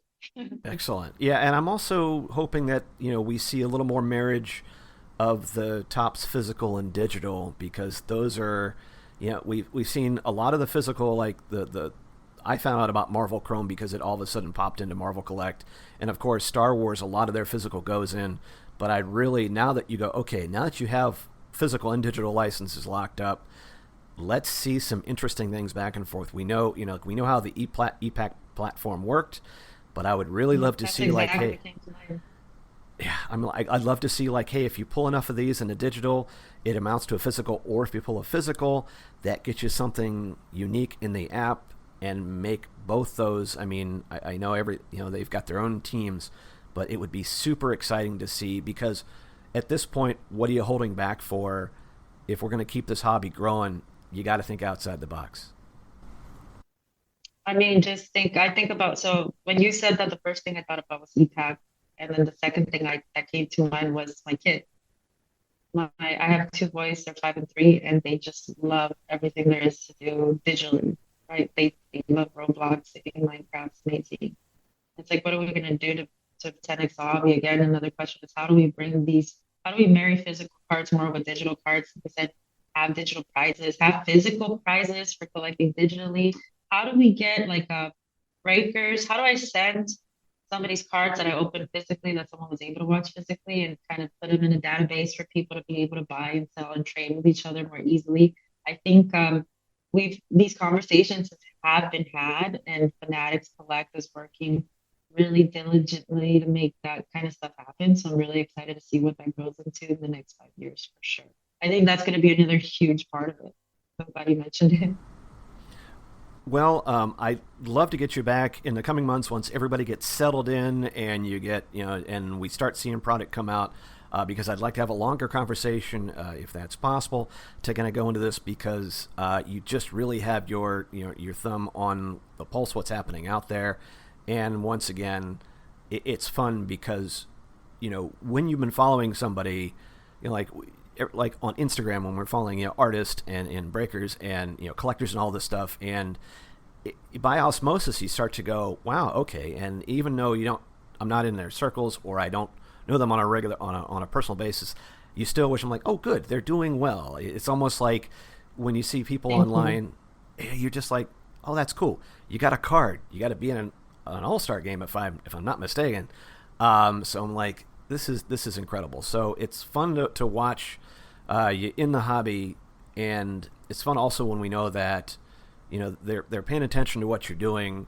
Excellent. Yeah, and I'm also hoping that we see a little more marriage of the Topps physical and digital, because those are, we've seen a lot of the physical, like the I found out about Marvel Chrome because it all of a sudden popped into Marvel Collect, and of course Star Wars, a lot of their physical goes in. But I really, now that you go, okay, now that you have physical and digital licenses locked up, let's see some interesting things back and forth. We know how the ePack platform worked, but I would really love to see exactly I'd love to see hey, if you pull enough of these in a digital, it amounts to a physical, or if you pull a physical, that gets you something unique in the app, and make both those. I mean, I know they've got their own teams, but it would be super exciting to see, because at this point, what are you holding back for? If we're going to keep this hobby growing, you got to think outside the box. I mean, I think about, so when you said that, the first thing I thought about was ePack. And then the second thing that came to mind was my kid. I have two boys, they're 5 and 3, and they just love everything there is to do digitally, right? They love Roblox, they think Minecraft's amazing. It's like, what are we going to do to 10x hobby? Again, another question is, how do we marry physical cards more with digital cards? Like I said, have digital prizes, have physical prizes for collecting digitally. How do we get breakers? How do I send somebody's cards that I opened physically, that someone was able to watch physically, and kind of put them in a database for people to be able to buy and sell and trade with each other more easily? I think these conversations have been had, and Fanatics Collect is working really diligently to make that kind of stuff happen. So I'm really excited to see what that grows into in the next 5 years for sure. I think that's going to be another huge part of it. I'm glad you mentioned it. Well, I'd love to get you back in the coming months once everybody gets settled in and you get, and we start seeing product come out, because I'd like to have a longer conversation, if that's possible, to kind of go into this because you just really have your thumb on the pulse, what's happening out there. And once again, it's fun because, when you've been following somebody, like on Instagram when we're following artists and breakers and collectors and all this stuff, and by osmosis you start to go, wow, okay. And even though I'm not in their circles or I don't know them on a personal basis, you still wish, I'm like, oh good, they're doing well. It's almost like when you see people online, you're just like, oh, that's cool. You got a card. You got to be in an all-star game if I'm not mistaken. So I'm like, this is incredible. So it's fun to watch you in the hobby, and it's fun also when we know that they're paying attention to what you're doing.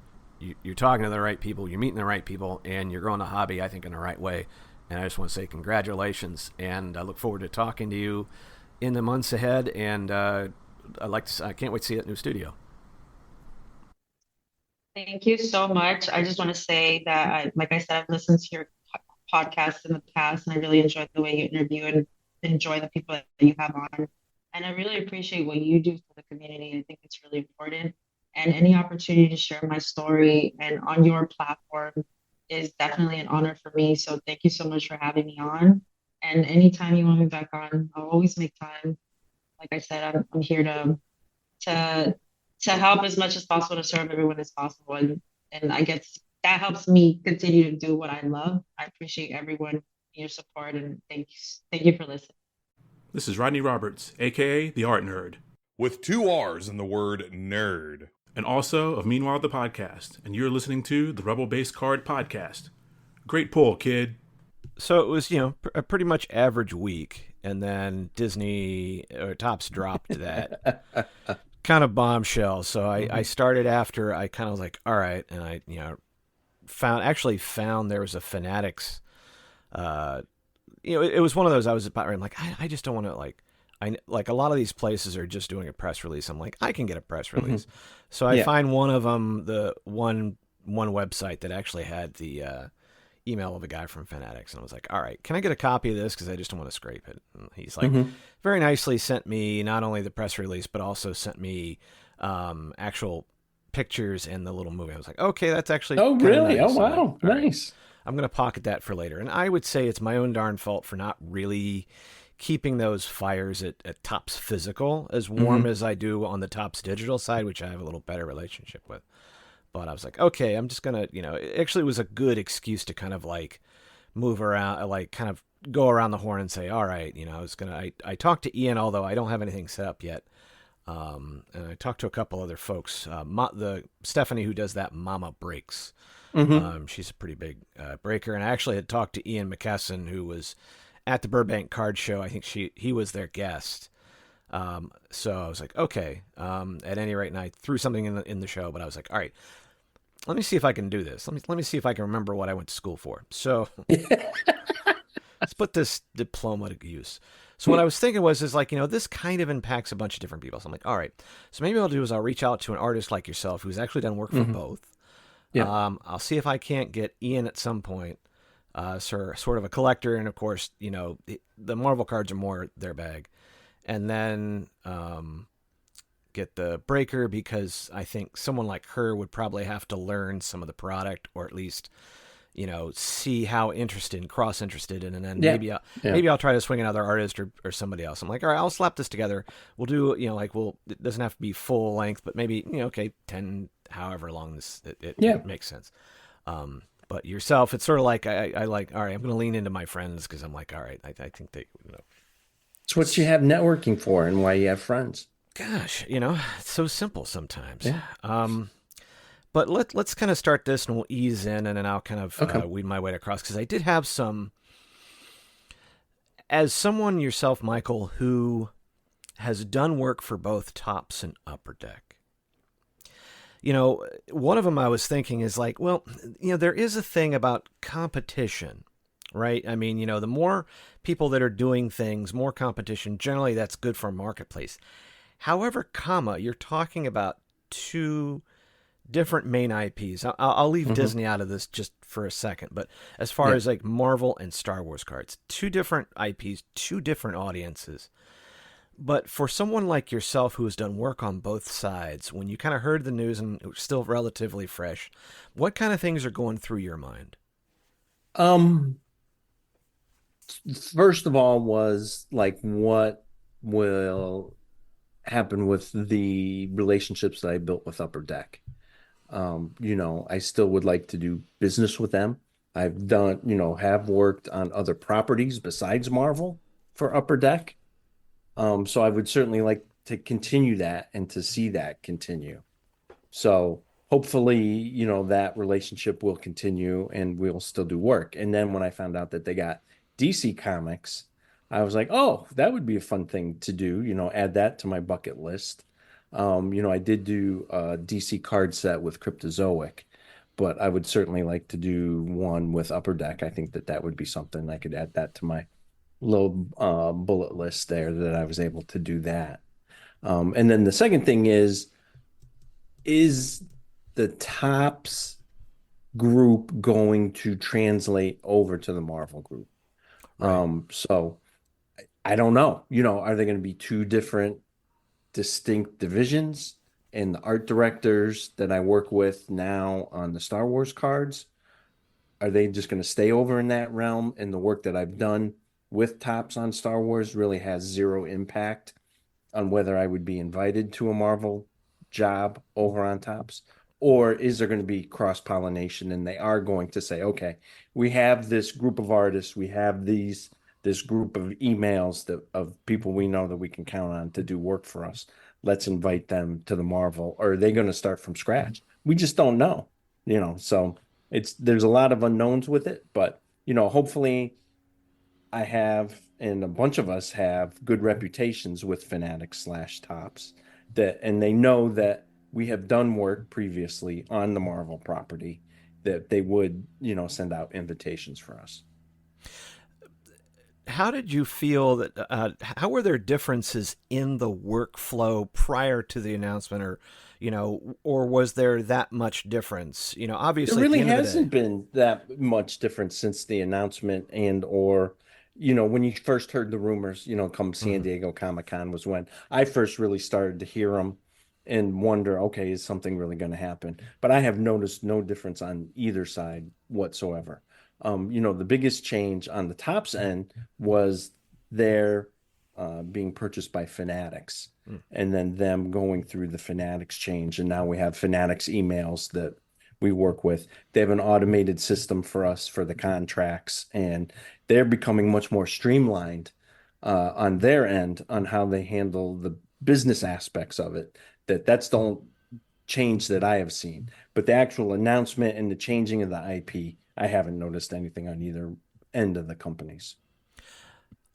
You're talking to the right people, you're meeting the right people, and you're growing the hobby, I think, in the right way. And I just want to say congratulations, and I look forward to talking to you in the months ahead. And I can't wait to see that new studio. Thank you so much. I just want to say that, like I said, I've listened to your podcast in the past, and I really enjoyed the way you interview and enjoy the people that you have on. And I really appreciate what you do for the community. I think it's really important. And any opportunity to share my story and on your platform is definitely an honor for me. So thank you so much for having me on. And anytime you want me back on, I'll always make time. Like I said, I'm here to help as much as possible, to serve everyone as possible. And I guess that helps me continue to do what I love. I appreciate everyone, your support, and thank you for listening. This is Rodney Roberts, a.k.a. The Art Nerd. With 2 R's in the word nerd. And also of Meanwhile the Podcast. And you're listening to the Rebel Base Card Podcast. Great pull, kid. So it was, a pretty much average week. And then Disney or Topps dropped that kind of bombshell. So I started after I kind of was like, all right. And I, found there was a Fanatics. It was one of those I was about, I'm like, I just don't want to like a lot of these places are just doing a press release. I'm like, I can get a press release. So I find one of them, the one website that actually had the email of a guy from Fanatics. And I was like, all right, can I get a copy of this? Because I just don't want to scrape it. And he's like, very nicely sent me not only the press release, but also sent me actual pictures and the little movie. I was like, okay, that's actually really nice. Oh wow, like, nice. I'm going to pocket that for later. And I would say it's my own darn fault for not really keeping those fires at Topps Physical as warm as I do on the Topps Digital side, which I have a little better relationship with. But I was like, okay, I'm just going to, it actually was a good excuse to kind of like move around, like kind of go around the horn and say, all right, I talked to Ian, although I don't have anything set up yet. And I talked to a couple other folks, the Stephanie who does that Mamabreaks. She's a pretty big breaker. And I actually had talked to Ian McKesson, who was at the Burbank Card Show. I think he was their guest. So I was like, okay, at any rate, and I threw something in the show, but I was like, all right, let me see if I can do this. Let me see if I can remember what I went to school for. So let's put this diploma to use. So what I was thinking was, this kind of impacts a bunch of different people. So I'm like, all right, so maybe what I'll do is I'll reach out to an artist like yourself who's actually done work for both. Yeah. I'll see if I can't get Ian at some point, sort of a collector. And of course, the Marvel cards are more their bag. And then get the breaker, because I think someone like her would probably have to learn some of the product, or at least, see how cross-interested in, and then maybe I'll try to swing another artist or somebody else. I'm like, all right, I'll slap this together. We'll do, it doesn't have to be full length, but maybe, 10, however long it makes sense. But yourself, it's sort of like, I like, all right, I'm going to lean into my friends, because I'm like, all right, I think they, It's what you have networking for and why you have friends. Gosh, it's so simple sometimes. Yeah. But let's kind of start this, and we'll ease in, and then I'll kind of weed my way across, because I did have some, as someone yourself, Michael, who has done work for both Topps and Upper Deck. One of them I was thinking is like, well, there is a thing about competition, right? I mean, the more people that are doing things, more competition, generally that's good for a marketplace. However, you're talking about two different main IPs. I'll leave Disney out of this just for a second, but as far as like Marvel and Star Wars cards, two different IPs, two different audiences. But for someone like yourself who has done work on both sides, when you kind of heard the news and it was still relatively fresh, what kind of things are going through your mind? First of all was like, what will happen with the relationships that I built with Upper Deck? I still would like to do business with them. I've done, have worked on other properties besides Marvel for Upper Deck. So I would certainly like to continue that and to see that continue. So hopefully, that relationship will continue and we'll still do work. And then when I found out that they got DC Comics, I was like, oh, that would be a fun thing to do, add that to my bucket list. I did do a DC card set with Cryptozoic, but I would certainly like to do one with Upper Deck. I think that would be something I could add that to my little bullet list there, that I was able to do that. And then the second thing is the Topps group going to translate over to the Marvel group? Right. So I don't know, are they going to be two different distinct divisions? And the art directors that I work with now on the Star Wars cards, are they just going to stay over in that realm? And the work that I've done with Topps on Star Wars really has zero impact on whether I would be invited to a Marvel job over on Topps? Or is there going to be cross-pollination and they are going to say, okay, we have this group of artists, we have this group of emails of people we know that we can count on to do work for us. Let's invite them to the Marvel. Or are they going to start from scratch? We just don't know, so there's a lot of unknowns with it, but, hopefully I have, and a bunch of us have, good reputations with Fanatics / Topps, and they know that we have done work previously on the Marvel property, that they would, send out invitations for us. How did you feel that, how were there differences in the workflow prior to the announcement, or was there that much difference? Obviously there really hasn't been that much difference since the announcement or when you first heard the rumors, come San Diego Comic-Con was when I first really started to hear them and wonder, okay, is something really going to happen? But I have noticed no difference on either side whatsoever. The biggest change on the Topps end was their being purchased by Fanatics, and then them going through the Fanatics change. And now we have Fanatics emails that we work with. They have an automated system for us for the contracts, and they're becoming much more streamlined on their end on how they handle the business aspects of it. That's the change that I have seen. But the actual announcement and the changing of the IP, I haven't noticed anything on either end of the companies.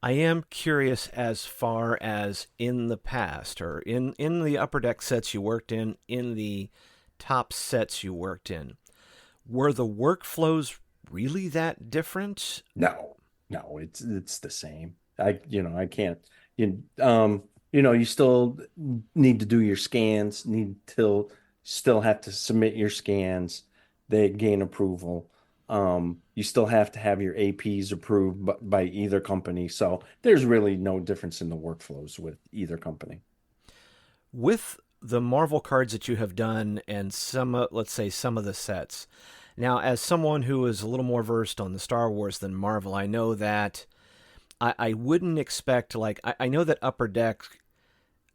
I am curious, as far as in the past, or in the Upper Deck sets you worked in the Top sets you worked in, were the workflows really that different? No, it's the same. I can't, you still need to do your scans, still have to submit your scans. They gain approval. You still have to have your APs approved by either company. So there's really no difference in the workflows with either company. With the Marvel cards that you have done and let's say some of the sets. Now, as someone who is a little more versed on the Star Wars than Marvel, I know that I wouldn't expect, I know that Upper Deck,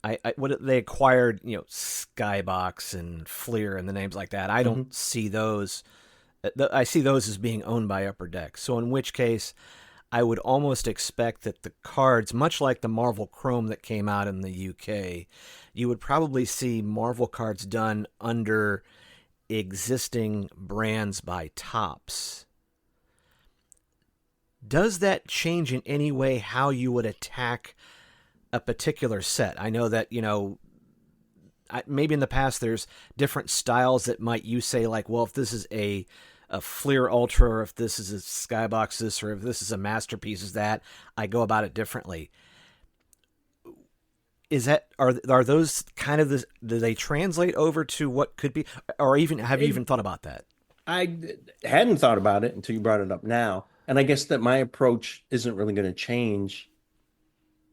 they acquired, Skybox and Fleer and the names like that. I don't see those. I see those as being owned by Upper Deck. So in which case, I would almost expect that the cards, much like the Marvel Chrome that came out in the UK, you would probably see Marvel cards done under existing brands by Topps. Does that change in any way how you would attack a particular set? I know that, maybe in the past there's different styles that might you say, if this is a Fleer Ultra, or if this is a Skybox this, or if this is a Masterpiece is that, I go about it differently. are those kind of the, do they translate over to what could be, or even have you even thought about that? I hadn't thought about it until you brought it up now. And I guess that my approach isn't really going to change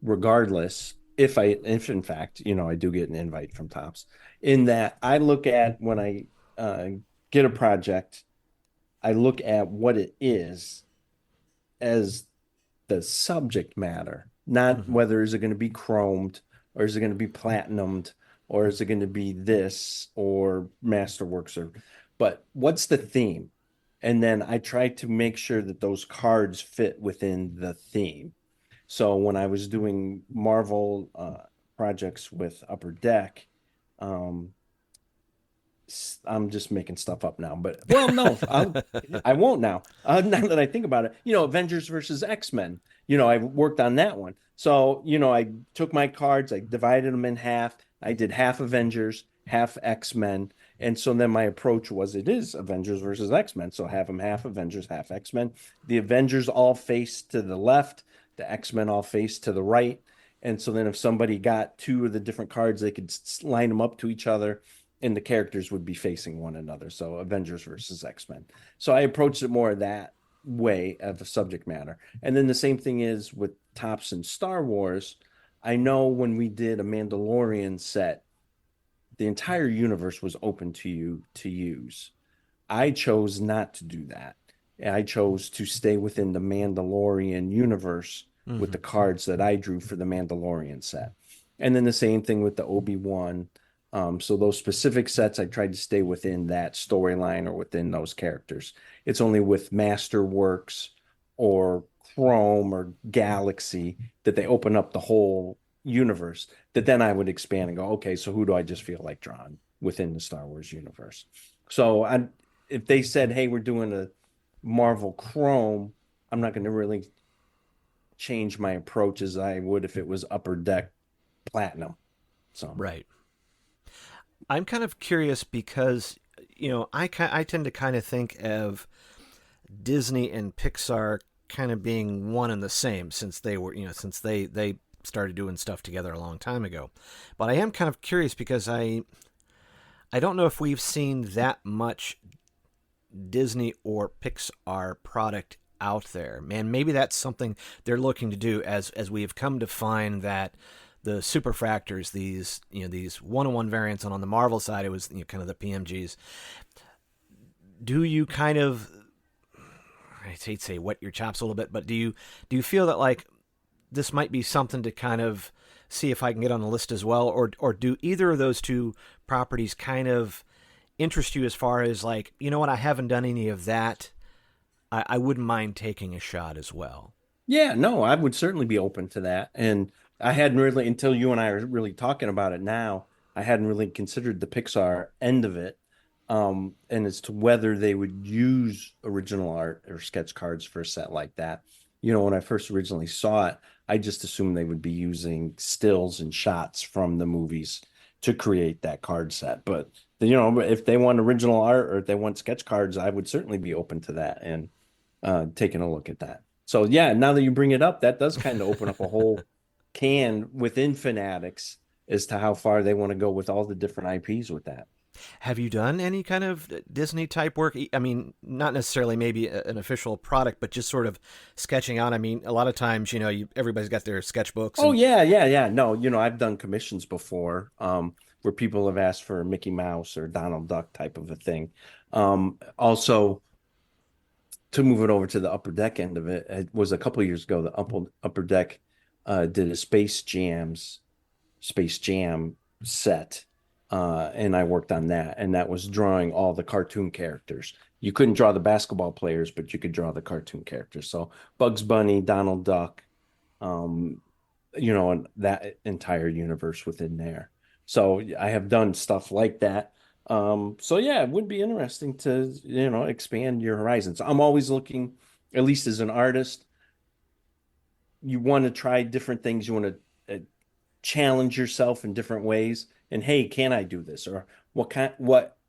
regardless if in fact, I do get an invite from Topps, in that I look at when I get a project, I look at what it is as the subject matter, not whether is it going to be chromed or is it going to be platinumed or is it going to be this or masterworks, but what's the theme? And then I try to make sure that those cards fit within the theme. So when I was doing Marvel projects with Upper Deck, I'm just making stuff up now, but no, I won't now. Now that I think about it, Avengers versus X-Men, I worked on that one. So, I took my cards, I divided them in half. I did half Avengers, half X-Men. And so then my approach was, it is Avengers versus X-Men. So have them half Avengers, half X-Men. The Avengers all face to the left, the X-Men all face to the right. And so then if somebody got two of the different cards, they could line them up to each other and the characters would be facing one another. So Avengers versus X-Men. So I approached it more that way of a subject matter. And then the same thing is with Topps and Star Wars. I know when we did a Mandalorian set, the entire universe was open to you to use. I chose not to do that. I chose to stay within the Mandalorian universe with the cards that I drew for the Mandalorian set. And then the same thing with the Obi-Wan. So those specific sets, I tried to stay within that storyline or within those characters. It's only with Masterworks or Chrome or Galaxy that they open up the whole universe, that then I would expand and go, okay, so who do I just feel like drawing within the Star Wars universe? So if they said, hey, we're doing a Marvel Chrome, I'm not going to really change my approach as I would if it was Upper Deck Platinum. So right. I'm kind of curious because, I tend to kind of think of Disney and Pixar kind of being one and the same since they were, since they started doing stuff together a long time ago. But I am kind of curious because I don't know if we've seen that much Disney or Pixar product out there. Man, maybe that's something they're looking to do as we have come to find that the superfractors, these one-on-one variants, and on the Marvel side, it was kind of the PMGs. Do you kind of, I hate to say wet your chops a little bit, but do you feel that like this might be something to kind of see if I can get on the list as well, or do either of those two properties kind of interest you as far as like, what, I haven't done any of that. I wouldn't mind taking a shot as well. Yeah, no, I would certainly be open to that. And I hadn't really, until you and I are really talking about it now, I hadn't really considered the Pixar end of it. And as to whether they would use original art or sketch cards for a set like that. When I first originally saw it, I just assumed they would be using stills and shots from the movies to create that card set. But, if they want original art or if they want sketch cards, I would certainly be open to that and taking a look at that. So, yeah, now that you bring it up, that does kind of open up a whole can within Fanatics as to how far they want to go with all the different IPs with that. Have you done any kind of Disney type work? I mean, not necessarily maybe an official product, but just sort of sketching out. I mean, a lot of times, everybody's got their sketchbooks. Oh, yeah. No, I've done commissions before where people have asked for a Mickey Mouse or Donald Duck type of a thing. Also, to move it over to the Upper Deck end of it, it was a couple of years ago, the Upper Deck did a Space Jam set. And I worked on that, and that was drawing all the cartoon characters. You couldn't draw the basketball players, but you could draw the cartoon characters. So Bugs Bunny, Donald Duck, and that entire universe within there. So I have done stuff like that. So yeah, it would be interesting to, expand your horizons. I'm always looking, at least as an artist, you want to try different things. You want to challenge yourself in different ways. And hey, can I do this? Or what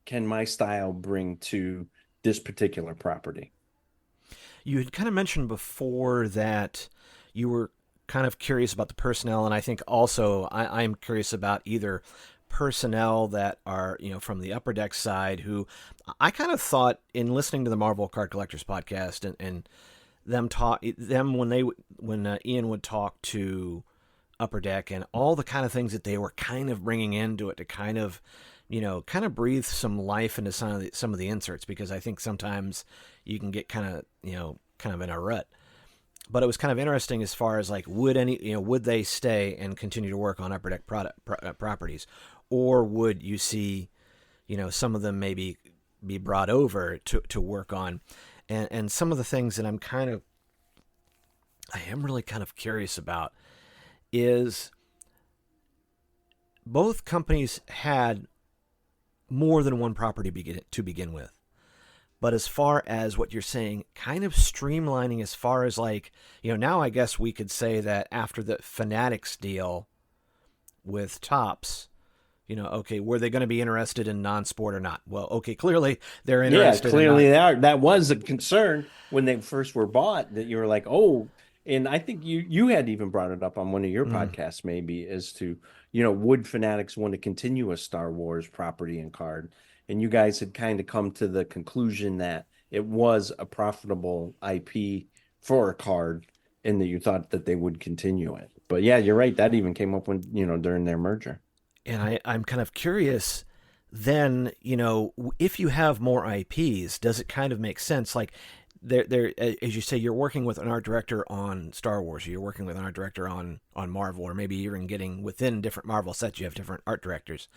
can my style bring to this particular property? You had kind of mentioned before that you were kind of curious about the personnel, and I think also I'm curious about either personnel that are, from the Upper Deck side, who I kind of thought in listening to the Marvel Card Collectors podcast and when Ian would talk to Upper Deck and all the kind of things that they were kind of bringing into it to kind of breathe some life into some of the inserts, because I think sometimes you can get kind of in a rut. But it was kind of interesting as far as like, would they stay and continue to work on Upper Deck properties, or would you see, some of them maybe be brought over to work on, and some of the things that I am really kind of curious about is both companies had more than one property to begin with. But as far as what you're saying, kind of streamlining as far as like, now I guess we could say that after the Fanatics deal with Topps, okay, were they going to be interested in non-sport or not? Well, okay, clearly they're interested. Yeah, clearly they are. That was a concern when they first were bought, that you were like, oh, and I think you had even brought it up on one of your podcasts, maybe, as to, would Fanatics want to continue a Star Wars property and card? And you guys had kind of come to the conclusion that it was a profitable IP for a card, and that you thought that they would continue it. But yeah, you're right. That even came up when, during their merger. And I'm kind of curious then, if you have more IPs, does it kind of make sense? Like, there, as you say, you're working with an art director on Star Wars, or you're working with an art director on Marvel, or maybe even getting within different Marvel sets, you have different art directors.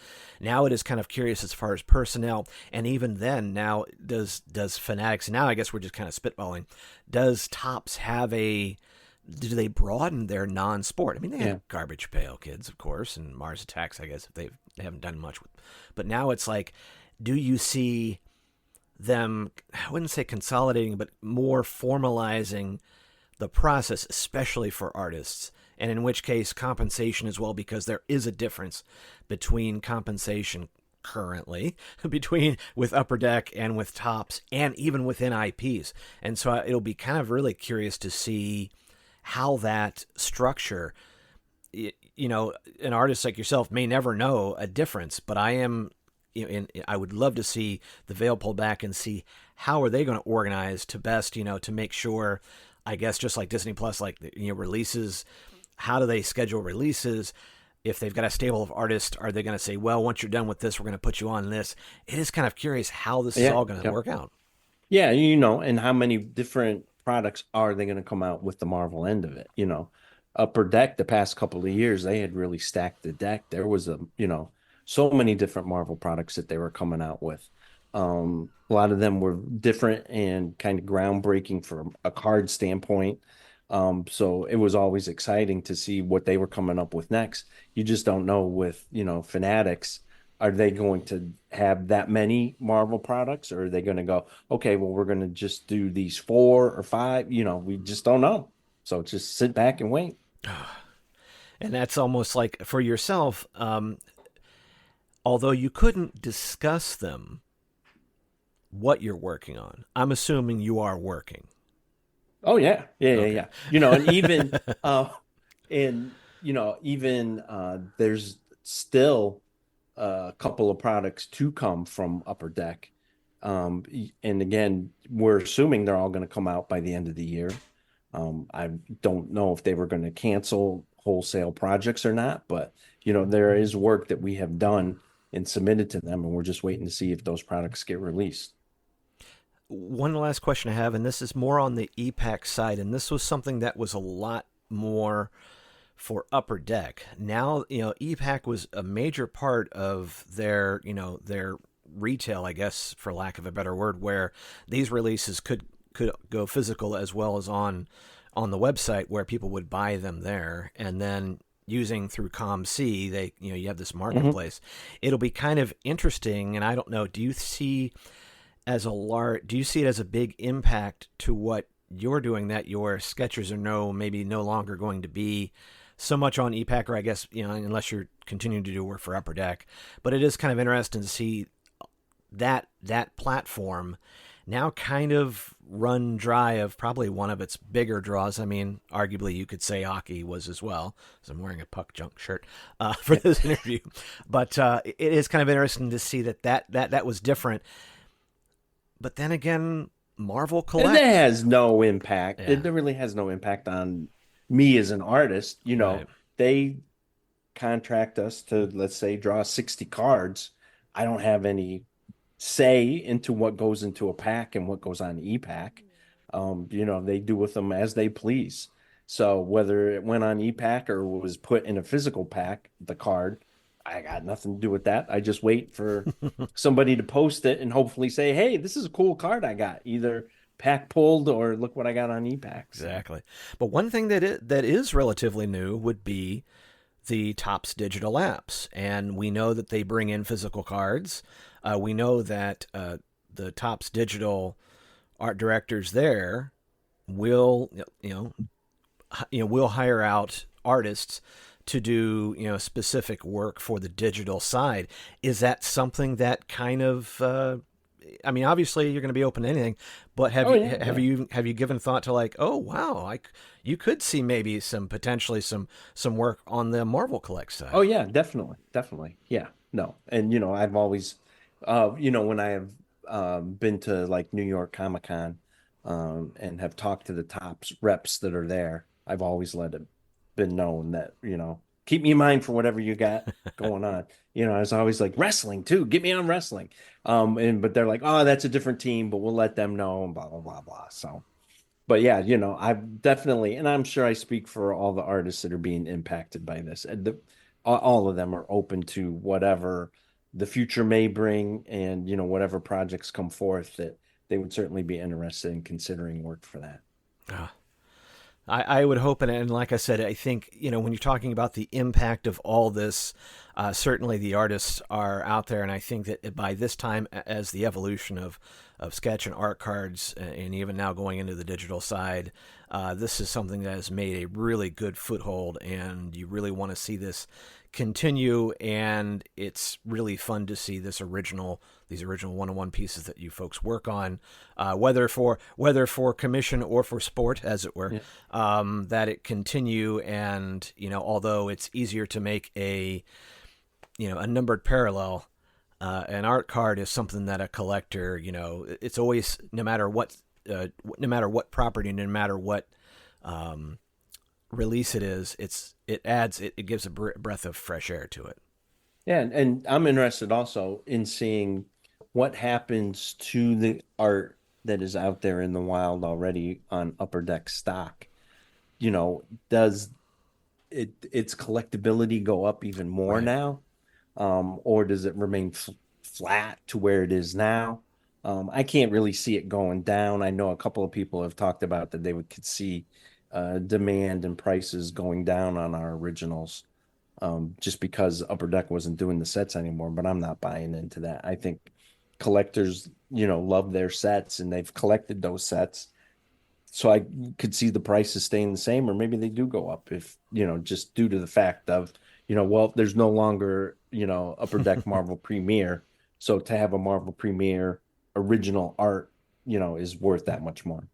Now it is kind of curious as far as personnel, and even then, now does Fanatics, now I guess we're just kind of spitballing, does Topps have do they broaden their non-sport? I mean, they had Garbage Pail Kids, of course, and Mars Attacks, I guess, if they haven't done much with. But now it's like, do you see them, I wouldn't say consolidating, but more formalizing the process, especially for artists, and in which case compensation as well, because there is a difference between compensation currently with Upper Deck and with Topps, and even within IPs. And so it'll be kind of really curious to see how that structure, an artist like yourself may never know a difference, but I would love to see the veil pulled back and see how are they going to organize to best, to make sure, I guess, just like Disney Plus, like, releases, how do they schedule releases? If they've got a stable of artists, are they going to say, well, once you're done with this, we're going to put you on this? It is kind of curious how this is all going to work out. Yeah, and how many different products are they going to come out with the Marvel end of it? Upper Deck, the past couple of years, they had really stacked the deck. There was so many different Marvel products that they were coming out with. A lot of them were different and kind of groundbreaking from a card standpoint. So it was always exciting to see what they were coming up with next. You just don't know with, Fanatics, are they going to have that many Marvel products, or are they going to go, okay, well, we're going to just do these 4 or 5, we just don't know. So just sit back and wait. And that's almost like for yourself, although you couldn't discuss them, what you're working on, I'm assuming you are working. Oh yeah. And even, there's still a couple of products to come from Upper Deck. And again, we're assuming they're all going to come out by the end of the year. I don't know if they were going to cancel wholesale projects or not, but there is work that we have done and submitted to them, and we're just waiting to see if those products get released. One last question I have, and this is more on the EPAC side, and this was something that was a lot more for Upper Deck. Now, EPAC was a major part of their retail, I guess, for lack of a better word, where these releases could go physical as well as on the website where people would buy them there, and then using through ComC, they you have this marketplace. It'll be kind of interesting, and I don't know, do you see it as a big impact to what you're doing, that your sketchers are maybe no longer going to be so much on EPAC, or I guess, unless you're continuing to do work for Upper Deck, but it is kind of interesting to see that platform now kind of run dry of probably one of its bigger draws. I mean, arguably you could say hockey was as well, because I'm wearing a Puck Junk shirt for this interview. But it is kind of interesting to see that was different. But then again, Marvel Collect. And it has no impact. Yeah. It really has no impact on me as an artist. Right. They contract us to, let's say, draw 60 cards. I don't have any say into what goes into a pack and what goes on e-pack. They do with them as they please. So whether it went on e-pack or was put in a physical pack, the card, I got nothing to do with that. I just wait for somebody to post it and hopefully say, hey, this is a cool card I got, either pack pulled or look what I got on e-pack. Exactly. But one thing that is relatively new would be the Topps digital apps. And we know that they bring in physical cards. We know that the Topps digital art directors there will hire out artists to do specific work for the digital side. Is that something that kind of obviously you're going to be open to anything, but have you given thought to like, oh wow, you could see maybe potentially some work on the Marvel Collect side? Oh yeah, definitely. Yeah, no, and I've always, when I have been to like New York Comic-Con and have talked to the Topps reps that are there, I've always let it been known that keep me in mind for whatever you got going on. I was always like, wrestling too, get me on wrestling. But they're like, oh, that's a different team, but we'll let them know, and blah blah blah blah. So, but yeah, I've definitely, and I'm sure I speak for all the artists that are being impacted by this. And all of them are open to whatever the future may bring, and whatever projects come forth, that they would certainly be interested in considering work for that. I would hope, and like I said, I think, when you're talking about the impact of all this, certainly the artists are out there, and I think that by this time, as the evolution of sketch and art cards, and even now going into the digital side, this is something that has made a really good foothold, and you really want to see this continue, and it's really fun to see these original one-on-one pieces that you folks work on, whether for commission or for sport, as it were, that it continue. And although it's easier to make a numbered parallel, an art card is something that a collector, it's always, no matter what property, no matter what release it is, it gives a breath of fresh air to it. Yeah, and I'm interested also in seeing what happens to the art that is out there in the wild already on Upper Deck stock. Does its collectability go up even more now, or does it remain flat to where it is now? I can't really see it going down. I know a couple of people have talked about that they could see demand and prices going down on our originals, just because Upper Deck wasn't doing the sets anymore. But I'm not buying into that. I think collectors, love their sets, and they've collected those sets. So I could see the prices staying the same, or maybe they do go up if, just due to the fact of, there's no longer, Upper Deck Marvel Premiere. So to have a Marvel Premiere original art, is worth that much more.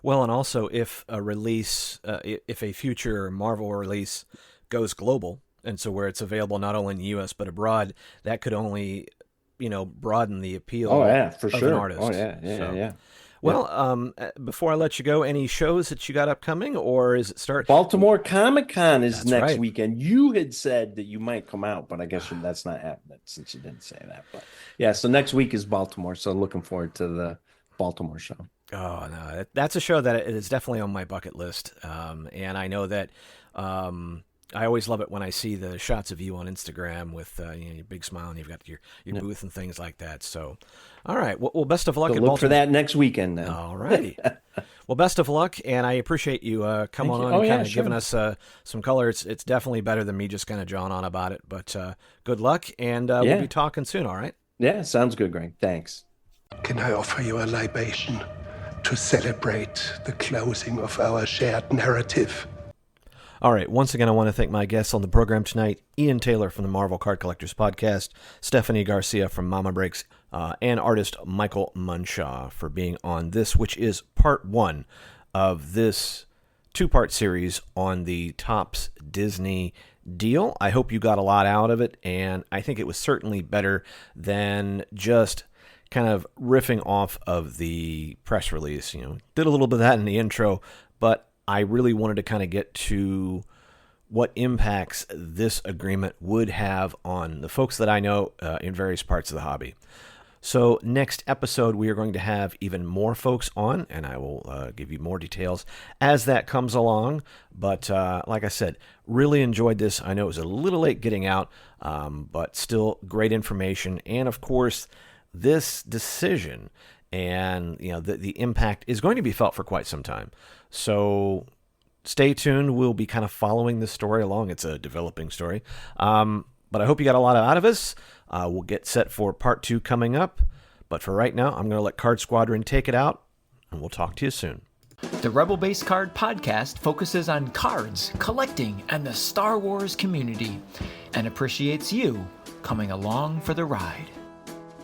Well, and also if a release, if a future Marvel release goes global, and so where it's available not only in the U.S. but abroad, that could only, broaden the appeal of an artist. Oh, yeah. Well, before I let you go, any shows that you got upcoming, or is it start? Baltimore Comic-Con is That's next right. weekend. You had said that you might come out, but I guess that's not happening since you didn't say that. But yeah, so next week is Baltimore, so looking forward to the Baltimore show. Oh no, that's a show that it is definitely on my bucket list, and I know that I always love it when I see the shots of you on Instagram with your big smile, and you've got your booth and things like that. So, all right, well, best of luck. So at look Baltimore. for that next weekend then. All righty. Well, best of luck, and I appreciate you coming on and kind of giving us some color. It's definitely better than me just kind of jawing on about it. But good luck, and we'll be talking soon. All right. Yeah, sounds good, Greg. Thanks. Can I offer you a libation to celebrate the closing of our shared narrative? All right. Once again, I want to thank my guests on the program tonight: Ian Taylor from the Marvel Card Collectors Podcast, Stephanie Garcia from Mamabreaks, and artist Michael Munshaw for being on this, which is part 1 of this 2-part series on the Topps Disney deal. I hope you got a lot out of it, and I think it was certainly better than just kind of riffing off of the press release. Did a little bit of that in the intro, but I really wanted to kind of get to what impacts this agreement would have on the folks that I know in various parts of the hobby. So next episode, we are going to have even more folks on, and I will give you more details as that comes along. But like I said, really enjoyed this. I know it was a little late getting out, but still great information. And of course, this decision and the impact is going to be felt for quite some time. So stay tuned. We'll be kind of following this story along. It's a developing story. But I hope you got a lot out of this. We'll get set for part 2 coming up. But for right now, I'm going to let Card Squadron take it out, and we'll talk to you soon. The Rebel Base Card Podcast focuses on cards, collecting, and the Star Wars community, and appreciates you coming along for the ride.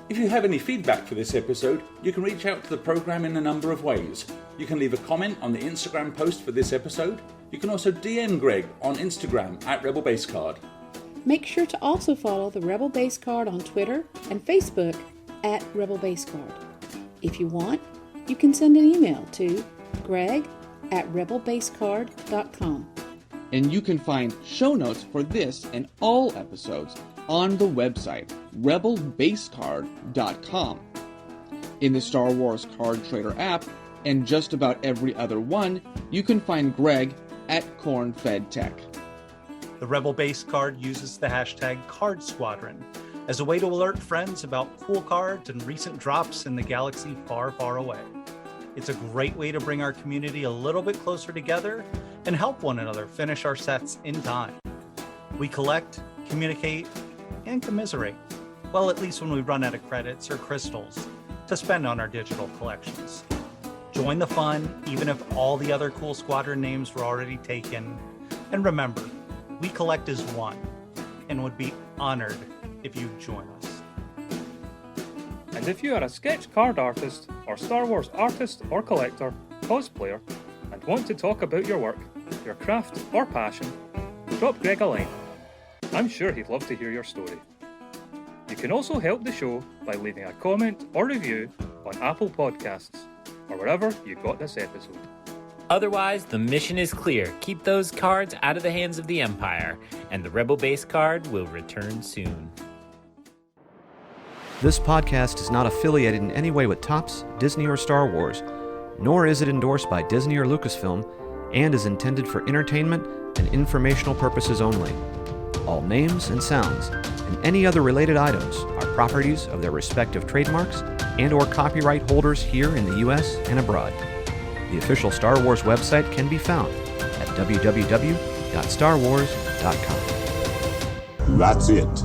If you have any feedback for this episode, you can reach out to the program in a number of ways. You can leave a comment on the Instagram post for this episode. You can also DM Greg on Instagram at Rebel Base Card. Make sure to also follow the Rebel Base Card on Twitter and Facebook at Rebel Base Card. If you want, you can send an email to greg@rebelbasecard.com. And you can find show notes for this and all episodes on the website rebelbasecard.com. In the Star Wars Card Trader app and just about every other one, you can find Greg at CornFedTech. The Rebel Base Card uses the hashtag Card Squadron as a way to alert friends about cool cards and recent drops in the galaxy far, far away. It's a great way to bring our community a little bit closer together and help one another finish our sets in time. We collect, communicate, and commiserate. Well, at least when we run out of credits or crystals to spend on our digital collections. Join the fun, even if all the other cool squadron names were already taken. And remember, we collect as one, and would be honored if you join us. And if you are a sketch card artist, or Star Wars artist or collector, cosplayer, and want to talk about your work, your craft or passion, drop Greg a line. I'm sure he'd love to hear your story. You can also help the show by leaving a comment or review on Apple Podcasts, or wherever you got this episode. Otherwise, the mission is clear. Keep those cards out of the hands of the Empire, and the Rebel Base Card will return soon. This podcast is not affiliated in any way with Topps, Disney, or Star Wars, nor is it endorsed by Disney or Lucasfilm, and is intended for entertainment and informational purposes only. All names and sounds and any other related items are properties of their respective trademarks and or copyright holders here in the U.S. and abroad. The official Star Wars website can be found at www.starwars.com. That's it.